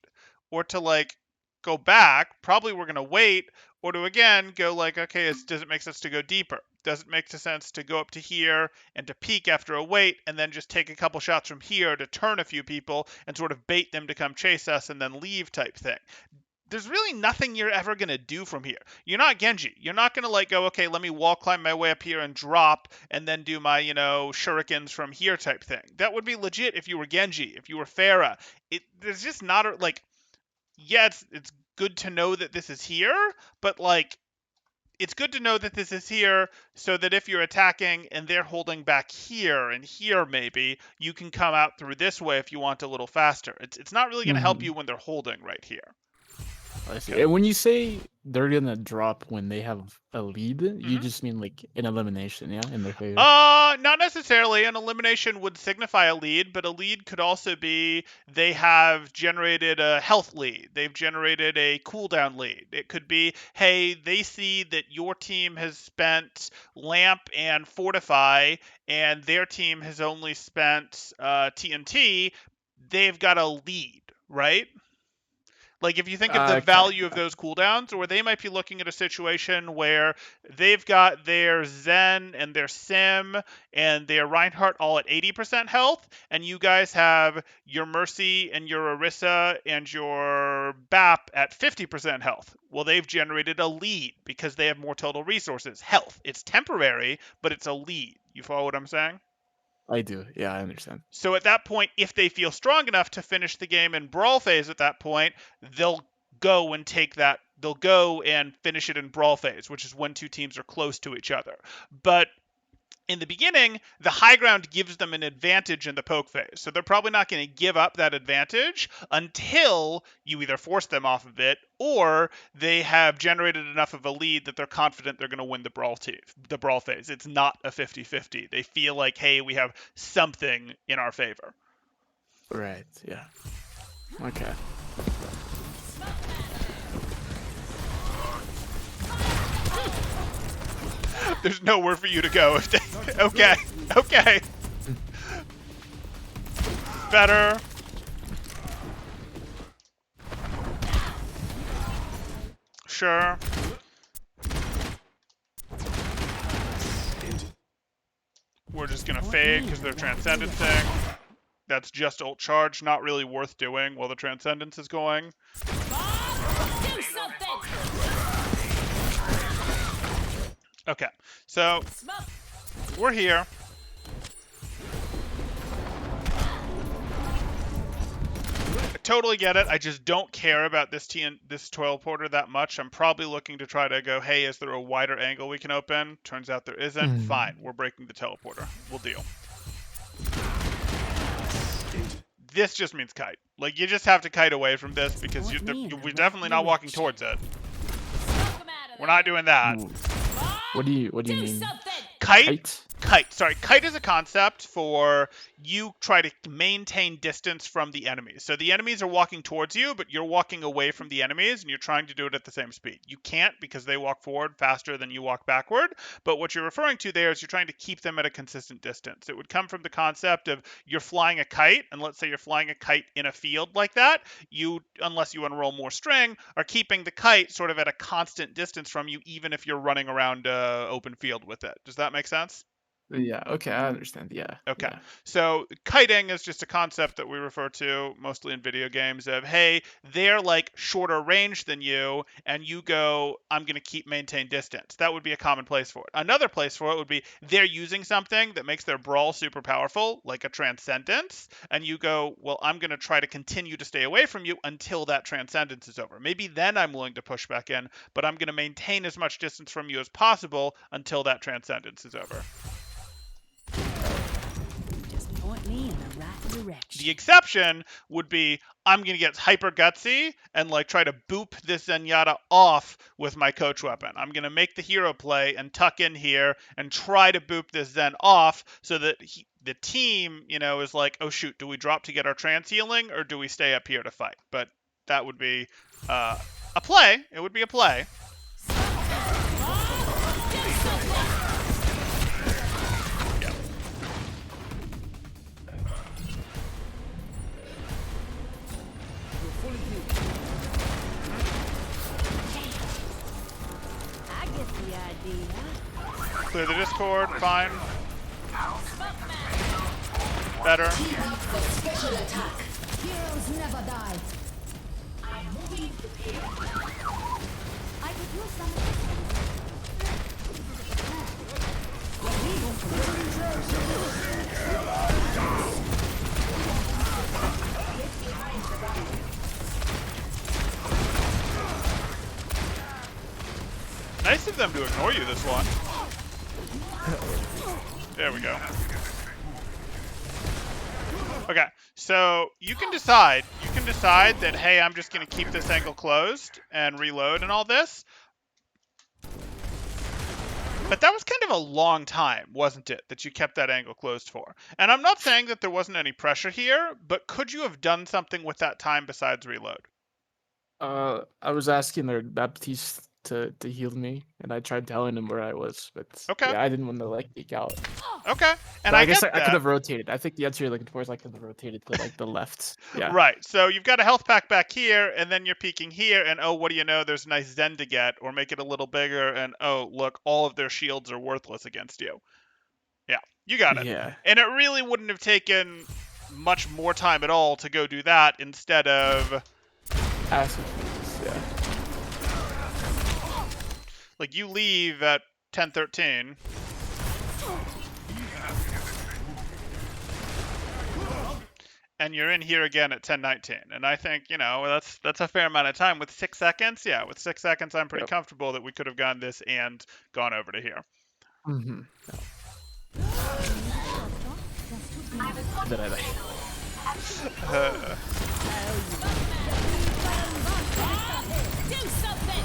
or to, like, go back. Probably we're going to wait, or to, again, go like, okay, does it make sense to go deeper? Does it make sense to go up to here and to peek after a wait and then just take a couple shots from here to turn a few people and sort of bait them to come chase us and then leave type thing? There's really nothing you're ever going to do from here. You're not Genji. You're not going to, like, go, okay, let me wall climb my way up here and drop and then do my, shurikens from here type thing. That would be legit if you were Genji, if you were Pharah. There's just not, like, yeah, it's good to know that this is here, but, like, it's good to know that this is here so that if you're attacking and they're holding back here and here maybe, you can come out through this way if you want a little faster. It's not really going to help Mhm. you when they're holding right here. I see. Okay. And when you say they're gonna drop when they have a lead, you Mhm. just mean like an elimination, yeah, in their favor. Not necessarily. An elimination would signify a lead, but a lead could also be they have generated a health lead. They've generated a cooldown lead. It could be, hey, they see that your team has spent Lamp and Fortify, and their team has only spent TNT. They've got a lead, right? Like, if you think of the Okay. value of those cooldowns, or they might be looking at a situation where they've got their Zen and their Sim and their Reinhardt all at 80% health, and you guys have your Mercy and your Orisa and your BAP at 50% health. Well, they've generated a lead because they have more total resources. Health. It's temporary, but it's a lead. You follow what I'm saying? I do. Yeah, I understand. So at that point, if they feel strong enough to finish the game in brawl phase at that point, they'll go and take that. They'll go and finish it in brawl phase, which is when 2 teams are close to each other. But In the beginning, the high ground gives them an advantage in the poke phase. So they're probably not going to give up that advantage until you either force them off of it or they have generated enough of a lead that they're confident they're going to win the brawl phase. It's not a 50-50. They feel like, hey, we have something in our favor. Right. Yeah. Okay. There's nowhere for you to go. If they... Okay. Okay. Better. Sure. We're just gonna fade because they're transcendencing. That's just ult charge, not really worth doing while the transcendence is going. Do something. Okay, so we're here. I totally get it. I just don't care about this this teleporter that much. I'm probably looking to try to go, hey, is there a wider angle we can open? Turns out there isn't. Fine, we're breaking the teleporter. We'll deal. This just means kite. Like, you just have to kite away from this because we're definitely not walking towards it. We're not doing that. What do you mean? Kite. Sorry, kite is a concept for you try to maintain distance from the enemies. So the enemies are walking towards you, but you're walking away from the enemies, and you're trying to do it at the same speed. You can't because they walk forward faster than you walk backward, but what you're referring to there is you're trying to keep them at a consistent distance. It would come from the concept of you're flying a kite, and let's say you're flying a kite in a field like that, you, unless you unroll more string, are keeping the kite sort of at a constant distance from you, even if you're running around open field with it. Does that make sense? Yeah. Okay. I understand. Yeah. Okay, Yeah. so kiting is just a concept that we refer to mostly in video games of, hey, they're like shorter range than you, and you go, I'm going to maintain distance. That would be a common place for it. Another place for it would be they're using something that makes their brawl super powerful, like a transcendence, and you go, well, I'm going to try to continue to stay away from you until that transcendence is over. Maybe then I'm willing to push back in, but I'm going to maintain as much distance from you as possible until that transcendence is over. Point me in the right direction. The exception would be I'm going to get hyper gutsy and like try to boop this Zenyatta off with my coach weapon. I'm going to make the hero play and tuck in here and try to boop this Zen off so that the team, is like, oh shoot, do we drop to get our trance healing or do we stay up here to fight? But that would be a play. It would be a play. Clear the Discord, fine. Better. Special attack. Heroes never die. I could use some. Nice of them to ignore you this one. There we go. Okay, so you can decide that, hey, I'm just going to keep this angle closed and reload and all this. But that was kind of a long time, wasn't it, that you kept that angle closed for? And I'm not saying that there wasn't any pressure here, but could you have done something with that time besides reload? I was asking their Baptiste to heal me, and I tried telling him where I was, but Okay. yeah, I didn't want to like geek out. Okay, and But I guess get I that. could have rotated. I think the answer you're looking for is I could have rotated to like the left. Yeah. Right, so you've got a health pack back here, and then you're peeking here, and oh, what do you know, there's a nice Zen to get, or make it a little bigger, and oh, look, all of their shields are worthless against you. Yeah, you got it. Yeah. And it really wouldn't have taken much more time at all to go do that instead of... Ashe, yeah. Like, you leave at 10:13. And you're in here again at 10:19. And I think, that's a fair amount of time. With 6 seconds, yeah, with 6 seconds, I'm pretty comfortable that we could have gone this and gone over to here. Mm-hmm. Did I die? Do something!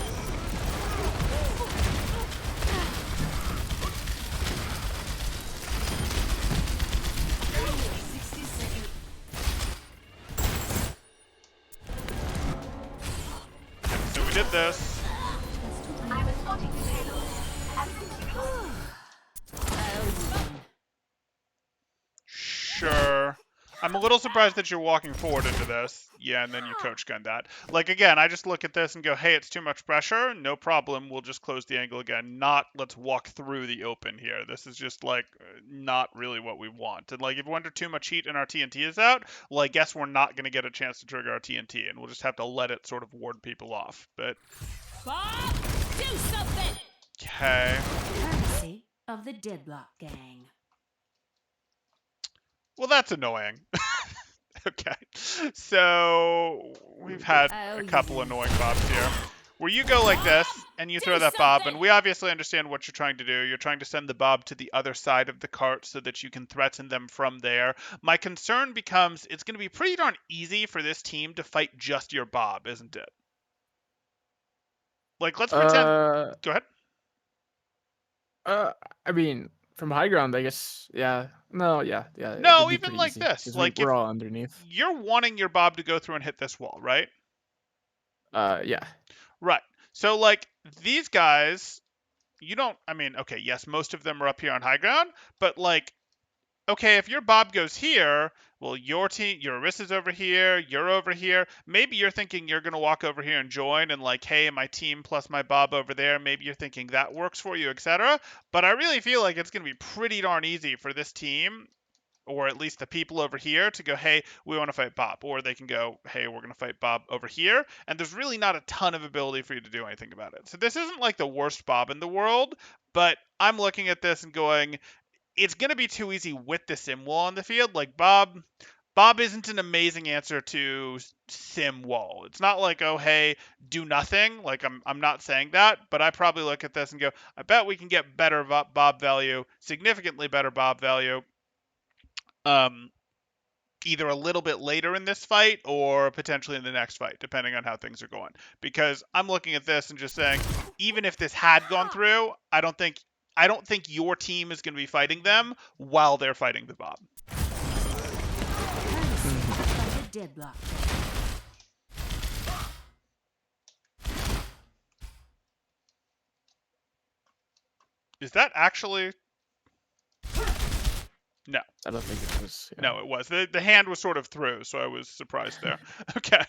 So we did this. I'm spotting the payload. Sure. I'm a little surprised that you're walking forward into this. Yeah, and then you coach gun that. Like, again, I just look at this and go, hey, it's too much pressure. No problem. We'll just close the angle again. Not let's walk through the open here. This is just, like, not really what we want. And, like, if we're under too much heat and our TNT is out, well, I guess we're not going to get a chance to trigger our TNT, and we'll just have to let it sort of ward people off. But, Bob, do something! okay. Courtesy of the Deadlock Gang. Well, that's annoying. Okay. So, we've had a couple annoying bobs here. Where you go like this, and you throw that bob, and we obviously understand what you're trying to do. You're trying to send the bob to the other side of the cart so that you can threaten them from there. My concern becomes, it's going to be pretty darn easy for this team to fight just your bob, isn't it? Like, let's pretend... Go ahead. I mean, from high ground, I guess. Yeah. No. Yeah. Yeah. No, It'd be even pretty like easy, this. 'cause Like, if we're all underneath. you're wanting your bob to go through and hit this wall, right? Yeah. Right. So, like, these guys, you don't... I mean, okay, yes, most of them are up here on high ground, but, like, okay, if your bob goes here, well, your team, your Arissa's over here, you're over here. Maybe you're thinking you're going to walk over here and join and like, hey, my team plus my bob over there. Maybe you're thinking that works for you, etc. But I really feel like it's going to be pretty darn easy for this team, or at least the people over here, to go, hey, we want to fight Bob. Or they can go, hey, we're going to fight Bob over here. And there's really not a ton of ability for you to do anything about it. So this isn't like the worst Bob in the world, but I'm looking at this and going, it's going to be too easy with the sim wall on the field. Like, Bob isn't an amazing answer to sim wall. It's not like, oh, hey, do nothing. Like, I'm not saying that, but I probably look at this and go, I bet we can get better Bob value, significantly better Bob value, either a little bit later in this fight or potentially in the next fight, depending on how things are going. Because I'm looking at this and just saying, even if this had gone through, I don't think your team is going to be fighting them while they're fighting the Bob. Deadlock. Is that actually... No. I don't think it was. Yeah. No, it was. The hand was sort of through, so I was surprised there. Okay.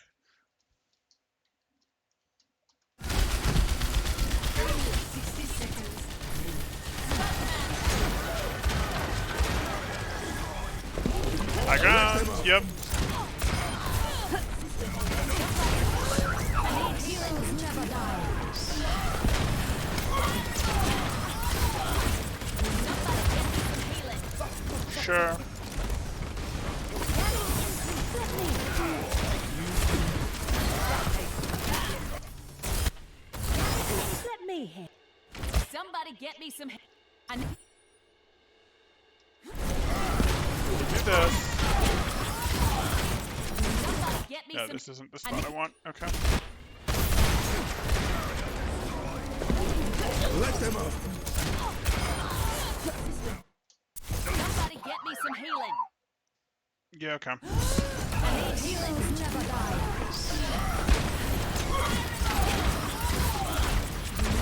High ground. Yep. Sure. Let me hit. Somebody get me some. I need... Do this. Somebody get me No, some. this isn't the spot I want. Okay. Let them up. Somebody get me some healing. Yeah, okay. Healings never die.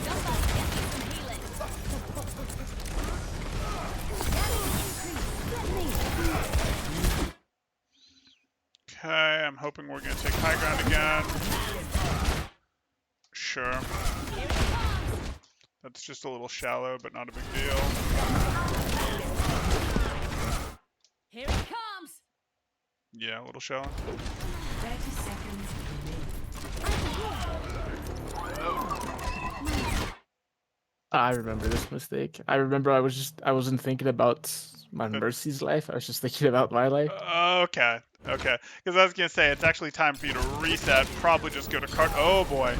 Somebody get me some healing. Okay, I'm hoping we're going to take high ground again. Sure. That's just a little shallow, but not a big deal. Here it comes. Yeah, a little shallow. 30 seconds. I remember this mistake. I remember I wasn't thinking about my Mercy's life. I was just thinking about my life. Okay, okay. Because I was going to say, it's actually time for you to reset. Probably just go to cart. Oh, boy.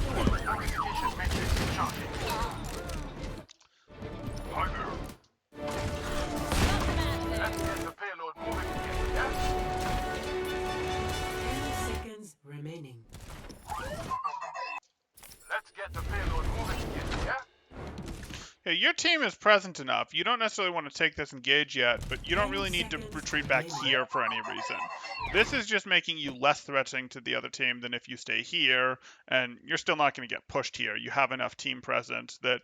Yeah, your team is present enough. You don't necessarily want to take this engage yet, but you don't really need to retreat back here for any reason. This is just making you less threatening to the other team than if you stay here, and you're still not going to get pushed here. You have enough team presence that,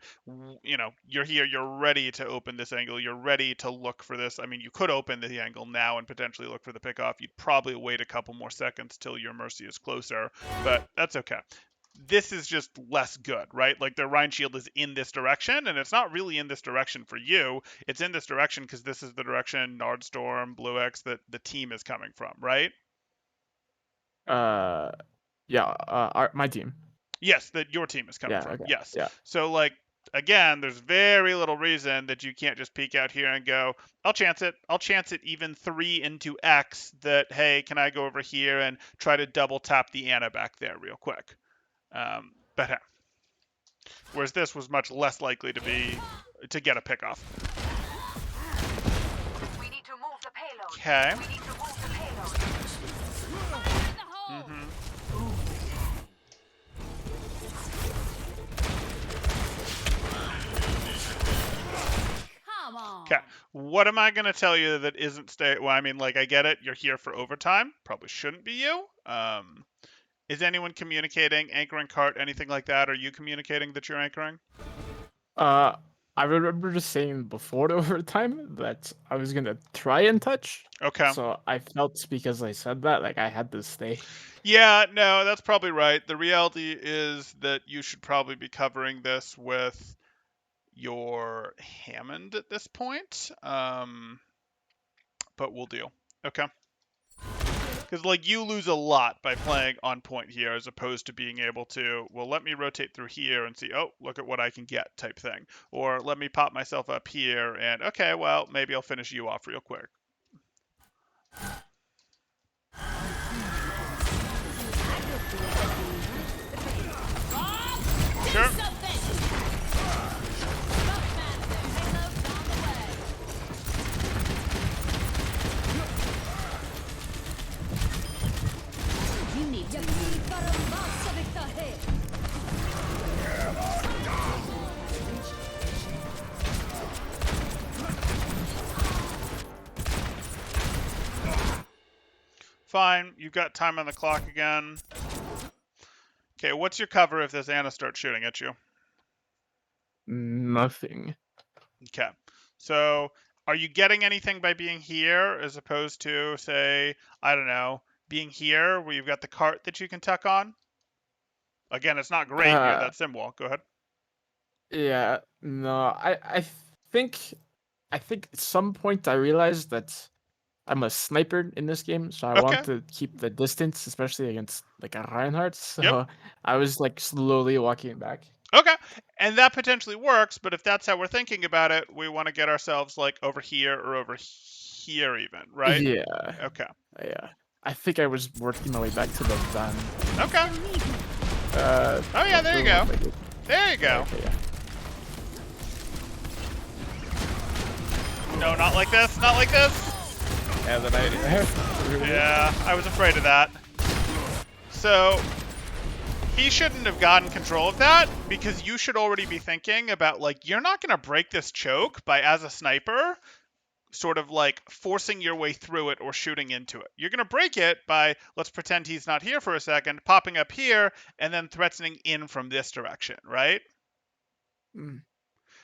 you're here, you're ready to open this angle, you're ready to look for this. I mean, you could open the angle now and potentially look for the pickoff. You'd probably wait a couple more seconds till your Mercy is closer, but that's okay. This is just less good, right? Like their Rhine Shield is in this direction, and it's not really in this direction for you. It's in this direction because this is the direction Nardstorm, Blue X, that the team is coming from, right? Uh, yeah. My team. Yes, that your team is coming Yeah. from. Okay. Yes. Yeah. So like again, there's very little reason that you can't just peek out here and go, I'll chance it. I'll chance it even 3 into X that, hey, can I go over here and try to double tap the Ana back there real quick? But hey. Whereas this was much less likely to get a pickoff. We need to move the payload. Okay. We need to move the payload. Come on. Okay. What am I going to tell you that isn't stay? Well, I mean, like, I get it. You're here for overtime. Probably shouldn't be you. Is anyone communicating, anchoring cart, anything like that? Are you communicating that you're anchoring? I remember just saying before the overtime that I was gonna try and touch. Okay. So I felt because I said that, like I had to stay. Yeah, no, that's probably right. The reality is that you should probably be covering this with your Hammond at this point. But we'll deal. Okay. Because, like, you lose a lot by playing on point here as opposed to being able to, well, let me rotate through here and see, oh, look at what I can get type thing. Or let me pop myself up here and, okay, well, maybe I'll finish you off real quick. Sure. You need to Fine, you've got time on the clock again. Okay, what's your cover if this Ana starts shooting at you? Nothing. Okay. So, are you getting anything by being here as opposed to, say, I don't know, being here where you've got the cart that you can tuck on? Again, it's not great. You have that sim wall. Go ahead. Yeah. No. Think I think at some point I realized that I'm a sniper in this game, so I Okay. want to keep the distance, especially against like a Reinhardt. So Yep. I was like slowly walking back. Okay. And that potentially works, but if that's how we're thinking about it, we want to get ourselves like over here or over here even, right? Yeah. Okay. Yeah. I think I was working my way back to the van. Okay. Oh yeah, there you go. There you go. Okay, yeah. No, not like this. Not like this. Yeah, then Yeah, I was afraid of that. So, he shouldn't have gotten control of that because you should already be thinking about, like, you're not going to break this choke by, as a sniper, sort of like forcing your way through it or shooting into it. You're going to break it by, let's pretend he's not here for a second, popping up here, and then threatening in from this direction, right?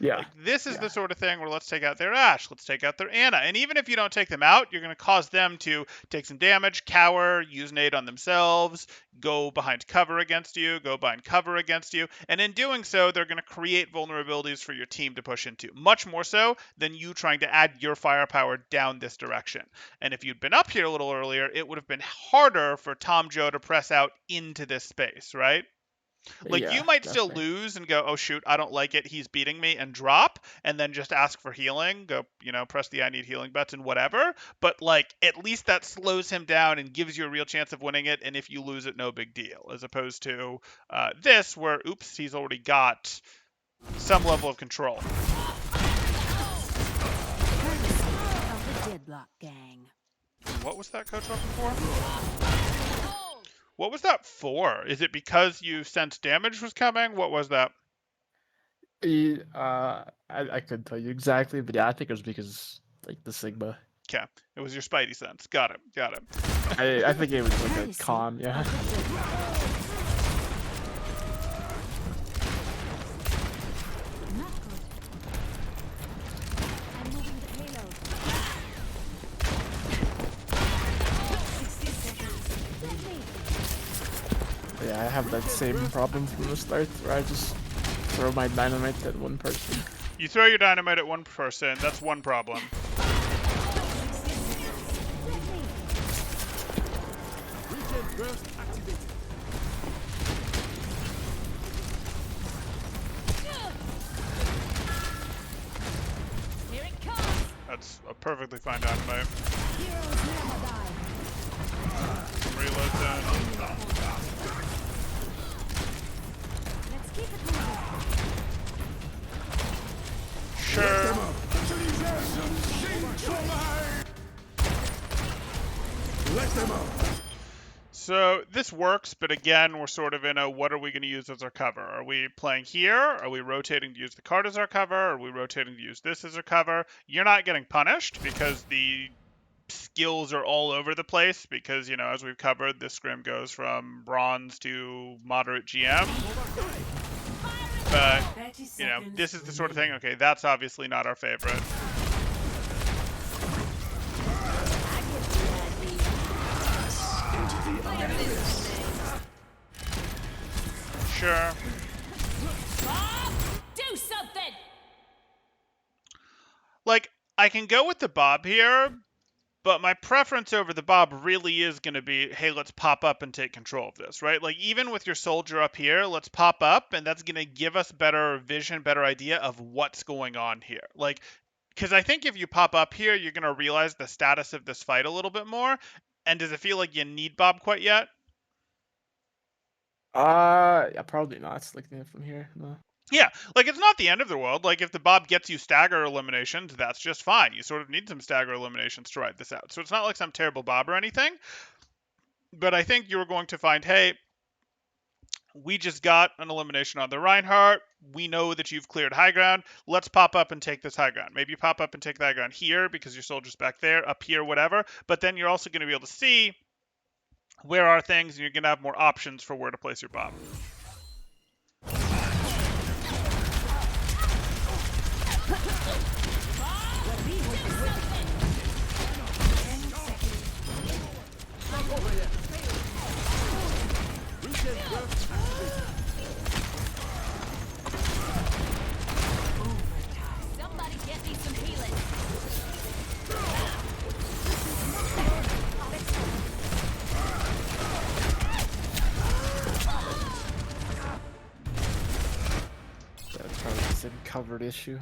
Yeah. Like, this is the sort of thing where let's take out their Ashe, let's take out their Ana. And even if you don't take them out, you're going to cause them to take some damage, cower, use nade on themselves, go behind cover against you, go behind cover against you. And in doing so, they're going to create vulnerabilities for your team to push into, much more so than you trying to add your firepower down this direction. And if you'd been up here a little earlier, it would have been harder for Tom Joe to press out into this space, right? Like, Yeah, you might still definitely. lose and go, oh, shoot, I don't like it, he's beating me, and drop, and then just ask for healing, go, press the I need healing button, whatever. But, like, at least that slows him down and gives you a real chance of winning it, and if you lose it, no big deal. As opposed to this, where, oops, he's already got some level of control. of the Deadlock Gang. What was that coach looking for? What was that for? Is it because you sensed damage was coming? What was that? I couldn't tell you exactly, but yeah, I think it was because like the Sigma. Okay, it was your Spidey sense. Got it. Got it. I think it was like a Courtesy con, yeah. of the Not good. I'm moving the payload. 60 seconds. Let me. Yeah, I have that same problem from the start where I just throw my dynamite at one person. You throw your dynamite at one person. That's one problem. Here it comes. That's a perfectly fine dynamite. Heroes never die. Reload then. Let's keep it moving. Sure. So this works, but again, we're sort of in a what are we going to use as our cover? Are we playing here? Are we rotating to use the card as our cover? Are we rotating to use this as our cover? You're not getting punished because the skills are all over the place because, you know, as we've covered, this scrim goes from bronze to moderate GM. But, you know, this is the sort of thing, okay, that's obviously not our favorite. Sure. Do something. Like, I can go with the Bob here, but my preference over the Bob really is going to be, hey, let's pop up and take control of this, right? Like, even with your soldier up here, let's pop up, and that's going to give us better vision, better idea of what's going on here. Like, because I think if you pop up here, you're going to realize the status of this fight a little bit more. And does it feel like you need Bob quite yet? Yeah, probably not. Looking at it from here, no. Yeah, like it's not the end of the world. Like if the Bob gets you stagger eliminations, that's just fine. You sort of need some stagger eliminations to ride this out. So it's not like some terrible Bob or anything. But I think you're going to find, hey, we just got an elimination on the Reinhardt. We know that you've cleared high ground. Let's pop up and take this high ground. Maybe you pop up and take the high ground here because your soldier's back there, up here, whatever. But then you're also going to be able to see where are things, and you're going to have more options for where to place your Bob. Somebody get me some healing. That's probably the same covered issue.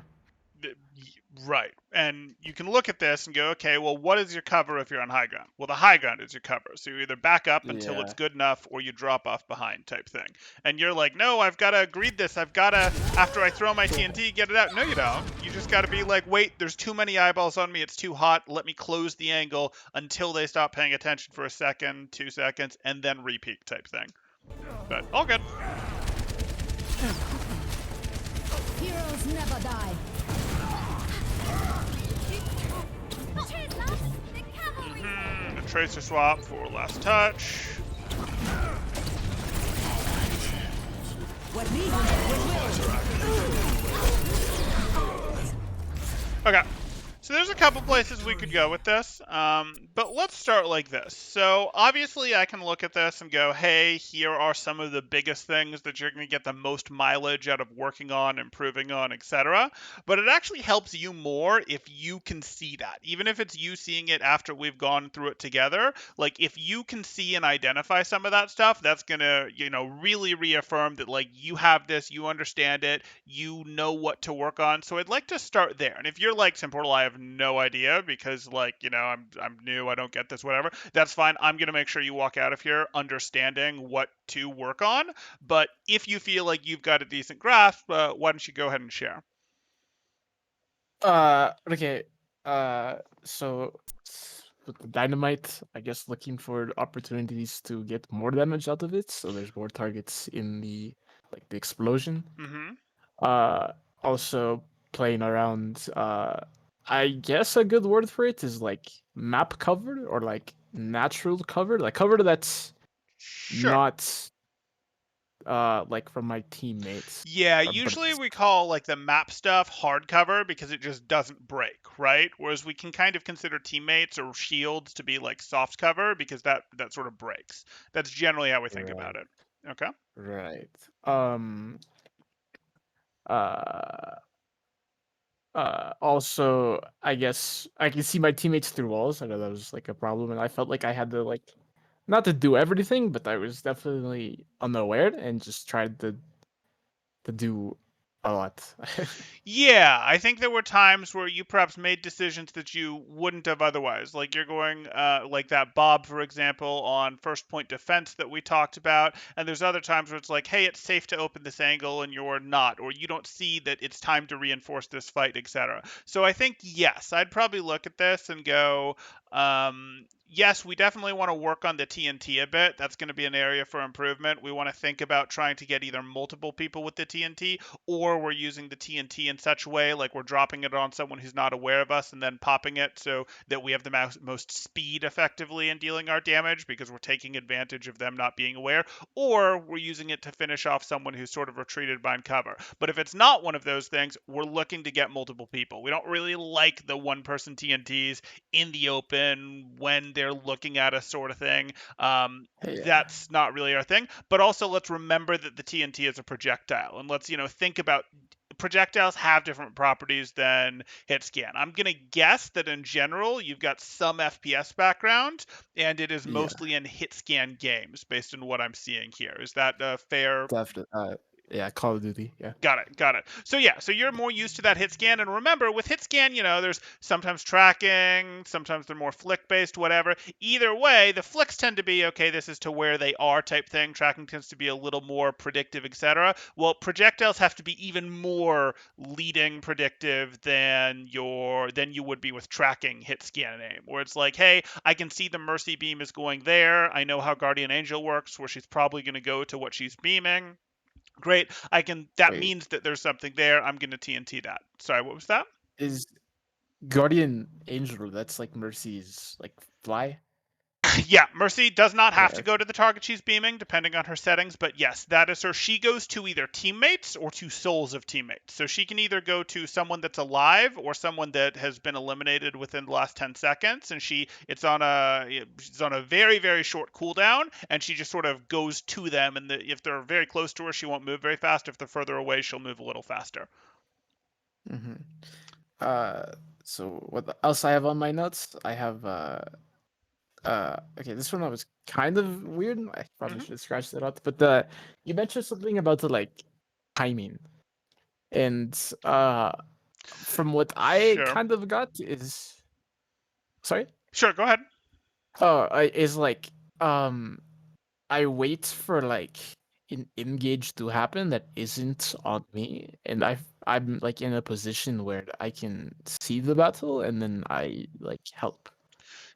Right. And you can look at this and go, okay, well, what is your cover if you're on high ground? Well, the high ground is your cover. So you either back up until it's Yeah. good enough or you drop off behind type thing. And you're like, no, I've got to greed this. I've got to, after I throw my TNT, get it out. No, you don't. You just got to be like, wait, there's too many eyeballs on me. It's too hot. Let me close the angle until they stop paying attention for a second, 2 seconds, and then repeat type thing. But all good. Heroes never die. The tracer swap for last touch. Okay. So there's a couple places we could go with this, but let's start like this. So obviously I can look at this and go, hey, here are some of the biggest things that you're going to get the most mileage out of working on, improving on, etc. But it actually helps you more if you can see that. Even if it's you seeing it after we've gone through it together, like if you can see and identify some of that stuff, that's going to, you know, really reaffirm that like you have this, you understand it, you know what to work on. So I'd like to start there. And if you're like, Temportal, I have no idea because like, you know, I'm new, I don't get this, whatever. That's fine. I'm going to make sure you walk out of here understanding what to work on. But if you feel like you've got a decent grasp, why don't you go ahead and share? Okay. So with the dynamite, I guess looking for opportunities to get more damage out of it, so there's more targets in the like the explosion. Mm-hmm. also playing around. I guess a good word for it is like map cover or like natural cover, like cover that's Sure. not like from my teammates, Yeah, or but usually we call like the map stuff hardcover because it just doesn't break, right? Whereas we can kind of consider teammates or shields to be like soft cover because that sort of breaks. That's generally how we think about right, it. Okay. right. Um, uh, also, I guess I can see my teammates through walls. I know that was like a problem, and I felt like I had to like not to do everything, but I was definitely unaware and just tried to do a lot. Yeah, I think there were times where you perhaps made decisions that you wouldn't have otherwise. Like you're going, like that Bob, for example, on first point defense that we talked about. And there's other times where it's like, hey, it's safe to open this angle and you're not, or you don't see that it's time to reinforce this fight, etc. So I think, yes, I'd probably look at this and go, yes, we definitely want to work on the TNT a bit. That's going to be an area for improvement. We want to think about trying to get either multiple people with the TNT or we're using the TNT in such a way like we're dropping it on someone who's not aware of us and then popping it so that we have the most speed effectively in dealing our damage because we're taking advantage of them not being aware, or we're using it to finish off someone who's sort of retreated behind cover. But if it's not one of those things, we're looking to get multiple people. We don't really like the one person TNTs in the open when they're looking at us, sort of thing. Yeah, That's not really our thing. But also, let's remember that the TNT is a projectile, and let's think about projectiles have different properties than hit scan. I'm gonna guess that in general you've got some FPS background, and it is yeah, mostly in hit scan games based on what I'm seeing here. Is that a fair? definitely. Yeah, Call of Duty. Yeah, Got it, got it. So yeah, so you're more used to that hit scan, and remember with hit scan, there's sometimes tracking, sometimes they're more flick based, whatever. Either way, the flicks tend to be okay. This is to where they are type thing. Tracking tends to be a little more predictive, etc. Well, projectiles have to be even more leading predictive than you would be with tracking hit scan and aim, where it's like, hey, I can see the mercy beam is going there. I know how guardian angel works, where she's probably going to go to what she's beaming. Great. That wait, means that there's something there. I'm going to TNT that. Sorry, what was that? is Guardian Angel? That's like Mercy's like fly. Yeah, Mercy does not Okay, have to go to the target she's beaming, depending on her settings, but yes, that is her. She goes to either teammates or to souls of teammates. So she can either go to someone that's alive or someone that has been eliminated within the last 10 seconds, and it's on a very, very short cooldown, and she just sort of goes to them, and if they're very close to her, she won't move very fast. If they're further away, she'll move a little faster. hmm Uh, so what else I have on my notes? I have okay, this one was kind of weird. I probably Hmm. should have scratched it out, but you mentioned something about the like timing, and from what I Sure. kind of got is sorry. Sure, go ahead. Is like um I wait for like an engage to happen that isn't on me, and I'm like in a position where I can see the battle, and then I like help.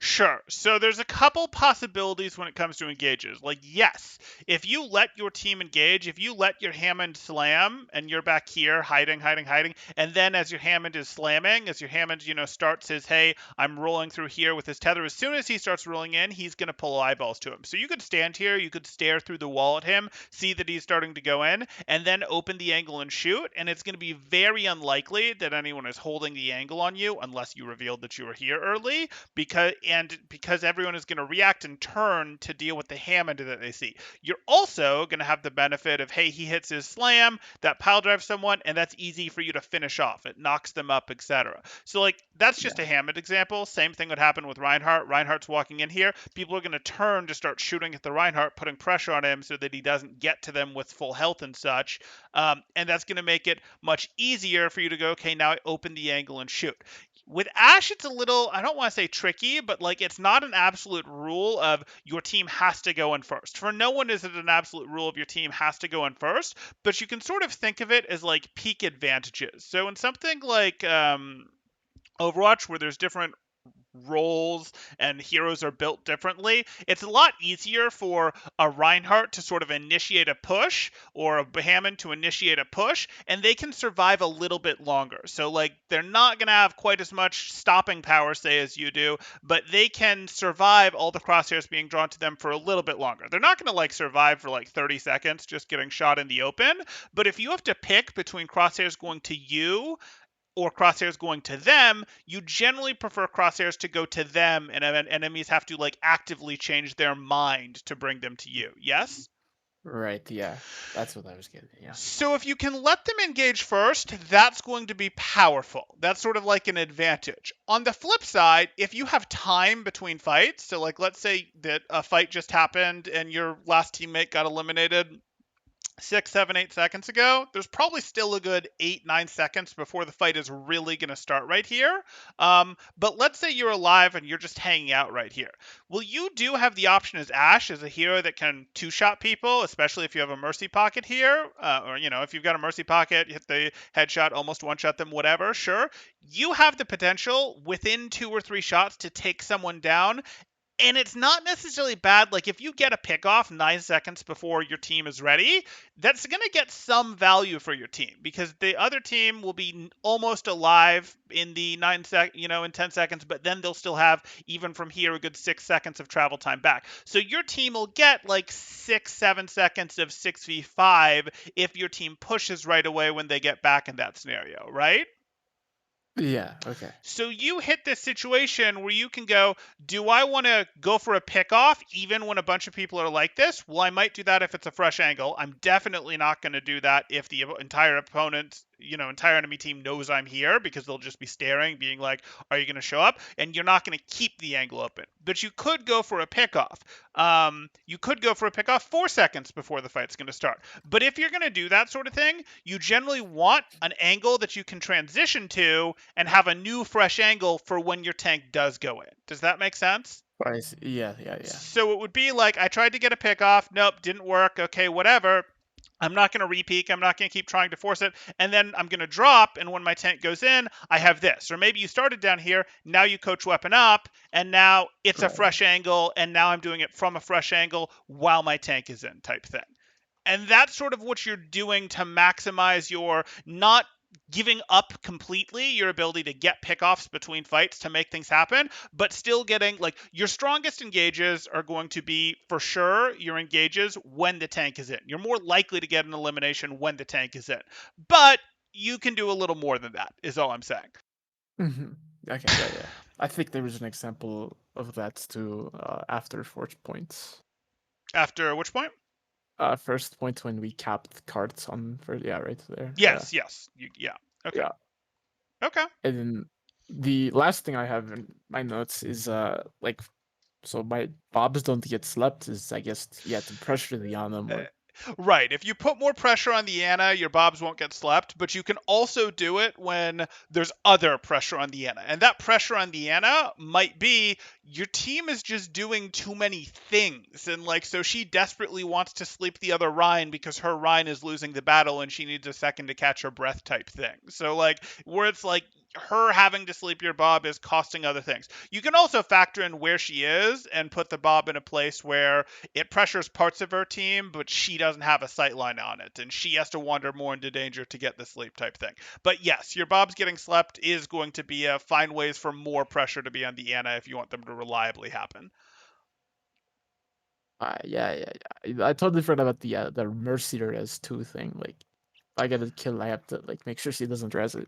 Sure. So there's a couple possibilities when it comes to engages. Like, yes, if you let your team engage, if you let your Hammond slam and you're back here hiding, hiding, hiding, and then as your Hammond is slamming, as your Hammond, starts his, hey, I'm rolling through here with his tether, as soon as he starts rolling in, he's going to pull eyeballs to him. So you could stand here, you could stare through the wall at him, see that he's starting to go in, and then open the angle and shoot, and it's going to be very unlikely that anyone is holding the angle on you unless you revealed that you were here early because everyone is going to react and turn to deal with the Hammond that they see. You're also going to have the benefit of, hey, he hits his slam, that pile drives someone, and that's easy for you to finish off. It knocks them up, etc. So like that's just Yeah. a Hammond example. Same thing would happen with Reinhardt. Reinhardt's walking in here. People are going to turn to start shooting at the Reinhardt, putting pressure on him so that he doesn't get to them with full health and such. And that's going to make it much easier for you to go, okay, now I open the angle and shoot. With Ashe, it's a little, I don't want to say tricky, but like it's not an absolute rule of your team has to go in first. For no one is it an absolute rule of your team has to go in first, but you can sort of think of it as like peak advantages. So in something like Overwatch, where there's different roles and heroes are built differently, it's a lot easier for a Reinhardt to sort of initiate a push or a Hammond to initiate a push, and they can survive a little bit longer. So, like, they're not going to have quite as much stopping power, say, as you do, but they can survive all the crosshairs being drawn to them for a little bit longer. They're not going to, like, survive for, like, 30 seconds just getting shot in the open, but if you have to pick between crosshairs going to you or crosshairs going to them, you generally prefer crosshairs to go to them, and enemies have to like actively change their mind to bring them to you. Yes? Right, yeah. That's what I was getting, yeah. So if you can let them engage first, that's going to be powerful. That's sort of like an advantage. On the flip side, if you have time between fights, so like let's say that a fight just happened and your last teammate got eliminated 6, 7, 8 seconds ago, there's probably still a good 8, 9 seconds before the fight is really going to start right here. But let's say you're alive and you're just hanging out right here. Well, you do have the option as Ashe, as a hero that can two-shot people, especially if you have a mercy pocket here, or if you've got a mercy pocket, hit the headshot, almost one-shot them, whatever. Sure, you have the potential within 2 or 3 shots to take someone down, and it's not necessarily bad. Like if you get a pick off 9 seconds before your team is ready, that's going to get some value for your team because the other team will be almost alive in the in 10 seconds, but then they'll still have, even from here, a good 6 seconds of travel time back. So your team will get like 6, 7 seconds of 6v5 if your team pushes right away when they get back in that scenario, right? Yeah, okay. So you hit this situation where you can go, do I want to go for a pickoff even when a bunch of people are like this? Well, I might do that if it's a fresh angle. I'm definitely not going to do that if the entire entire enemy team knows I'm here, because they'll just be staring, being like, are you going to show up? And you're not going to keep the angle open. But you could go for a pickoff. You could go for a pickoff 4 seconds before the fight's going to start. But if you're going to do that sort of thing, you generally want an angle that you can transition to and have a new fresh angle for when your tank does go in. Does that make sense? I see. Yeah, yeah, yeah. So it would be like, I tried to get a pickoff. Nope, didn't work. Okay, whatever. I'm not going to repeak. I'm not going to keep trying to force it. And then I'm going to drop. And when my tank goes in, I have this. Or maybe you started down here. Now you coach weapon up. And now it's a Right. fresh angle. And now I'm doing it from a fresh angle while my tank is in, type thing. And that's sort of what you're doing to maximize your not giving up completely your ability to get pickoffs between fights to make things happen, but still getting, like, your strongest engages are going to be for sure your engages when the tank is in. You're more likely to get an elimination when the tank is in. But you can do a little more than that, is all I'm saying. Mhm. Okay, yeah, yeah. I think there was an example of that too after fourth points. After which point? First point when we capped cards on yeah, right there. Yes. Yeah. Okay. Yeah. Okay. And then the last thing I have in my notes is like, so my bobs don't get slept is, I guess, yeah, to pressure the Ana more. Right. If you put more pressure on the Ana, your bobs won't get slept, but you can also do it when there's other pressure on the Ana. And that pressure on the Ana might be your team is just doing too many things. And like, so she desperately wants to sleep the other Rhine because her Rhine is losing the battle and she needs a second to catch her breath type thing. So like, where it's like, her having to sleep your bob is costing other things. You can also factor in where she is and put the bob in a place where it pressures parts of her team, but she doesn't have a sight line on it, and she has to wander more into danger to get the sleep type thing. But yes, your bobs getting slept is going to be find ways for more pressure to be on the Ana if you want them to reliably happen. Yeah. I totally forgot about the Mercy res 2 thing. Like, if I get a kill, I have to like make sure she doesn't res it.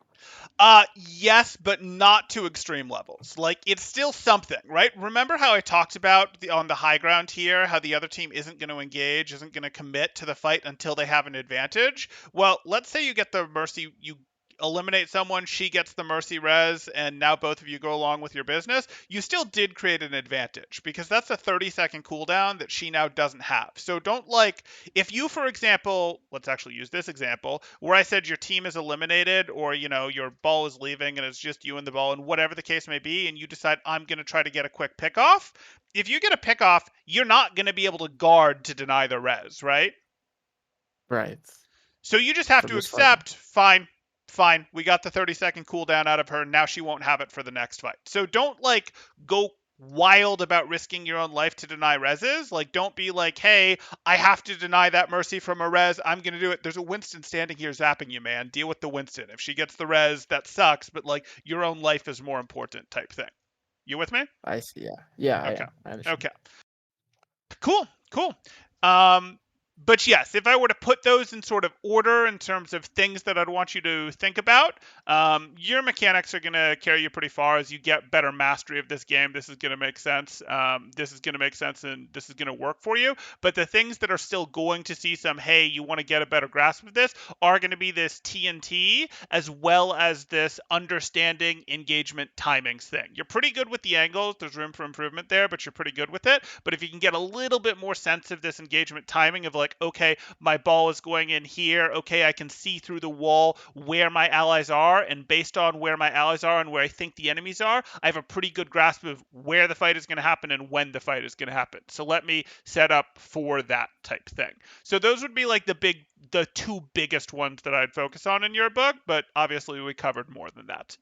Yes, but not to extreme levels. Like, it's still something, right? Remember how I talked about on the high ground here, how the other team isn't going to engage, isn't going to commit to the fight until they have an advantage? Well, let's say you get the Mercy, you eliminate someone, she gets the Mercy res, and now both of you go along with your business. You still did create an advantage, because that's a 30-second cooldown that she now doesn't have. So don't, like, if you, for example, let's actually use this example, where I said your team is eliminated, or, your ball is leaving and it's just you and the ball, and whatever the case may be, and you decide, I'm going to try to get a quick pickoff. If you get a pickoff, you're not going to be able to guard to deny the res, right? Right. So you just have For to this fight. accept, fine, fine, we got the 30-second cooldown out of her. Now she won't have it for the next fight. So don't like go wild about risking your own life to deny reses. Like, don't be like, hey, I have to deny that mercy from a res. I'm going to do it. There's a Winston standing here zapping you, man. Deal with the Winston. If she gets the res, that sucks, but like your own life is more important type thing. You with me? I see. Yeah. Yeah, I Okay. am. I understand. Okay. Cool. Um, but yes, if I were to put those in sort of order in terms of things that I'd want you to think about, your mechanics are going to carry you pretty far as you get better mastery of this game. This is going to make sense. This is going to make sense, and this is going to work for you. But the things that are still going to see some, hey, you want to get a better grasp of this, are going to be this TNT as well as this understanding engagement timings thing. You're pretty good with the angles. There's room for improvement there, but you're pretty good with it. But if you can get a little bit more sense of this engagement timing of like, okay, my ball is going in here. Okay, I can see through the wall where my allies are. And based on where my allies are and where I think the enemies are, I have a pretty good grasp of where the fight is going to happen and when the fight is going to happen. So let me set up for that type thing. So those would be like the two biggest ones that I'd focus on in your book, but obviously we covered more than that.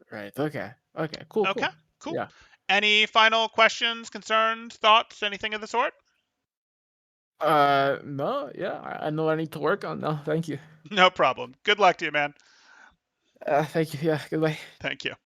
Right. Okay. Okay. Cool. Okay, Cool. cool. Yeah. Any final questions, concerns, thoughts, anything of the sort? No. Yeah. I know I need to work on now. Thank you. No problem. Good luck to you, man. Thank you. Yeah. Goodbye. Thank you.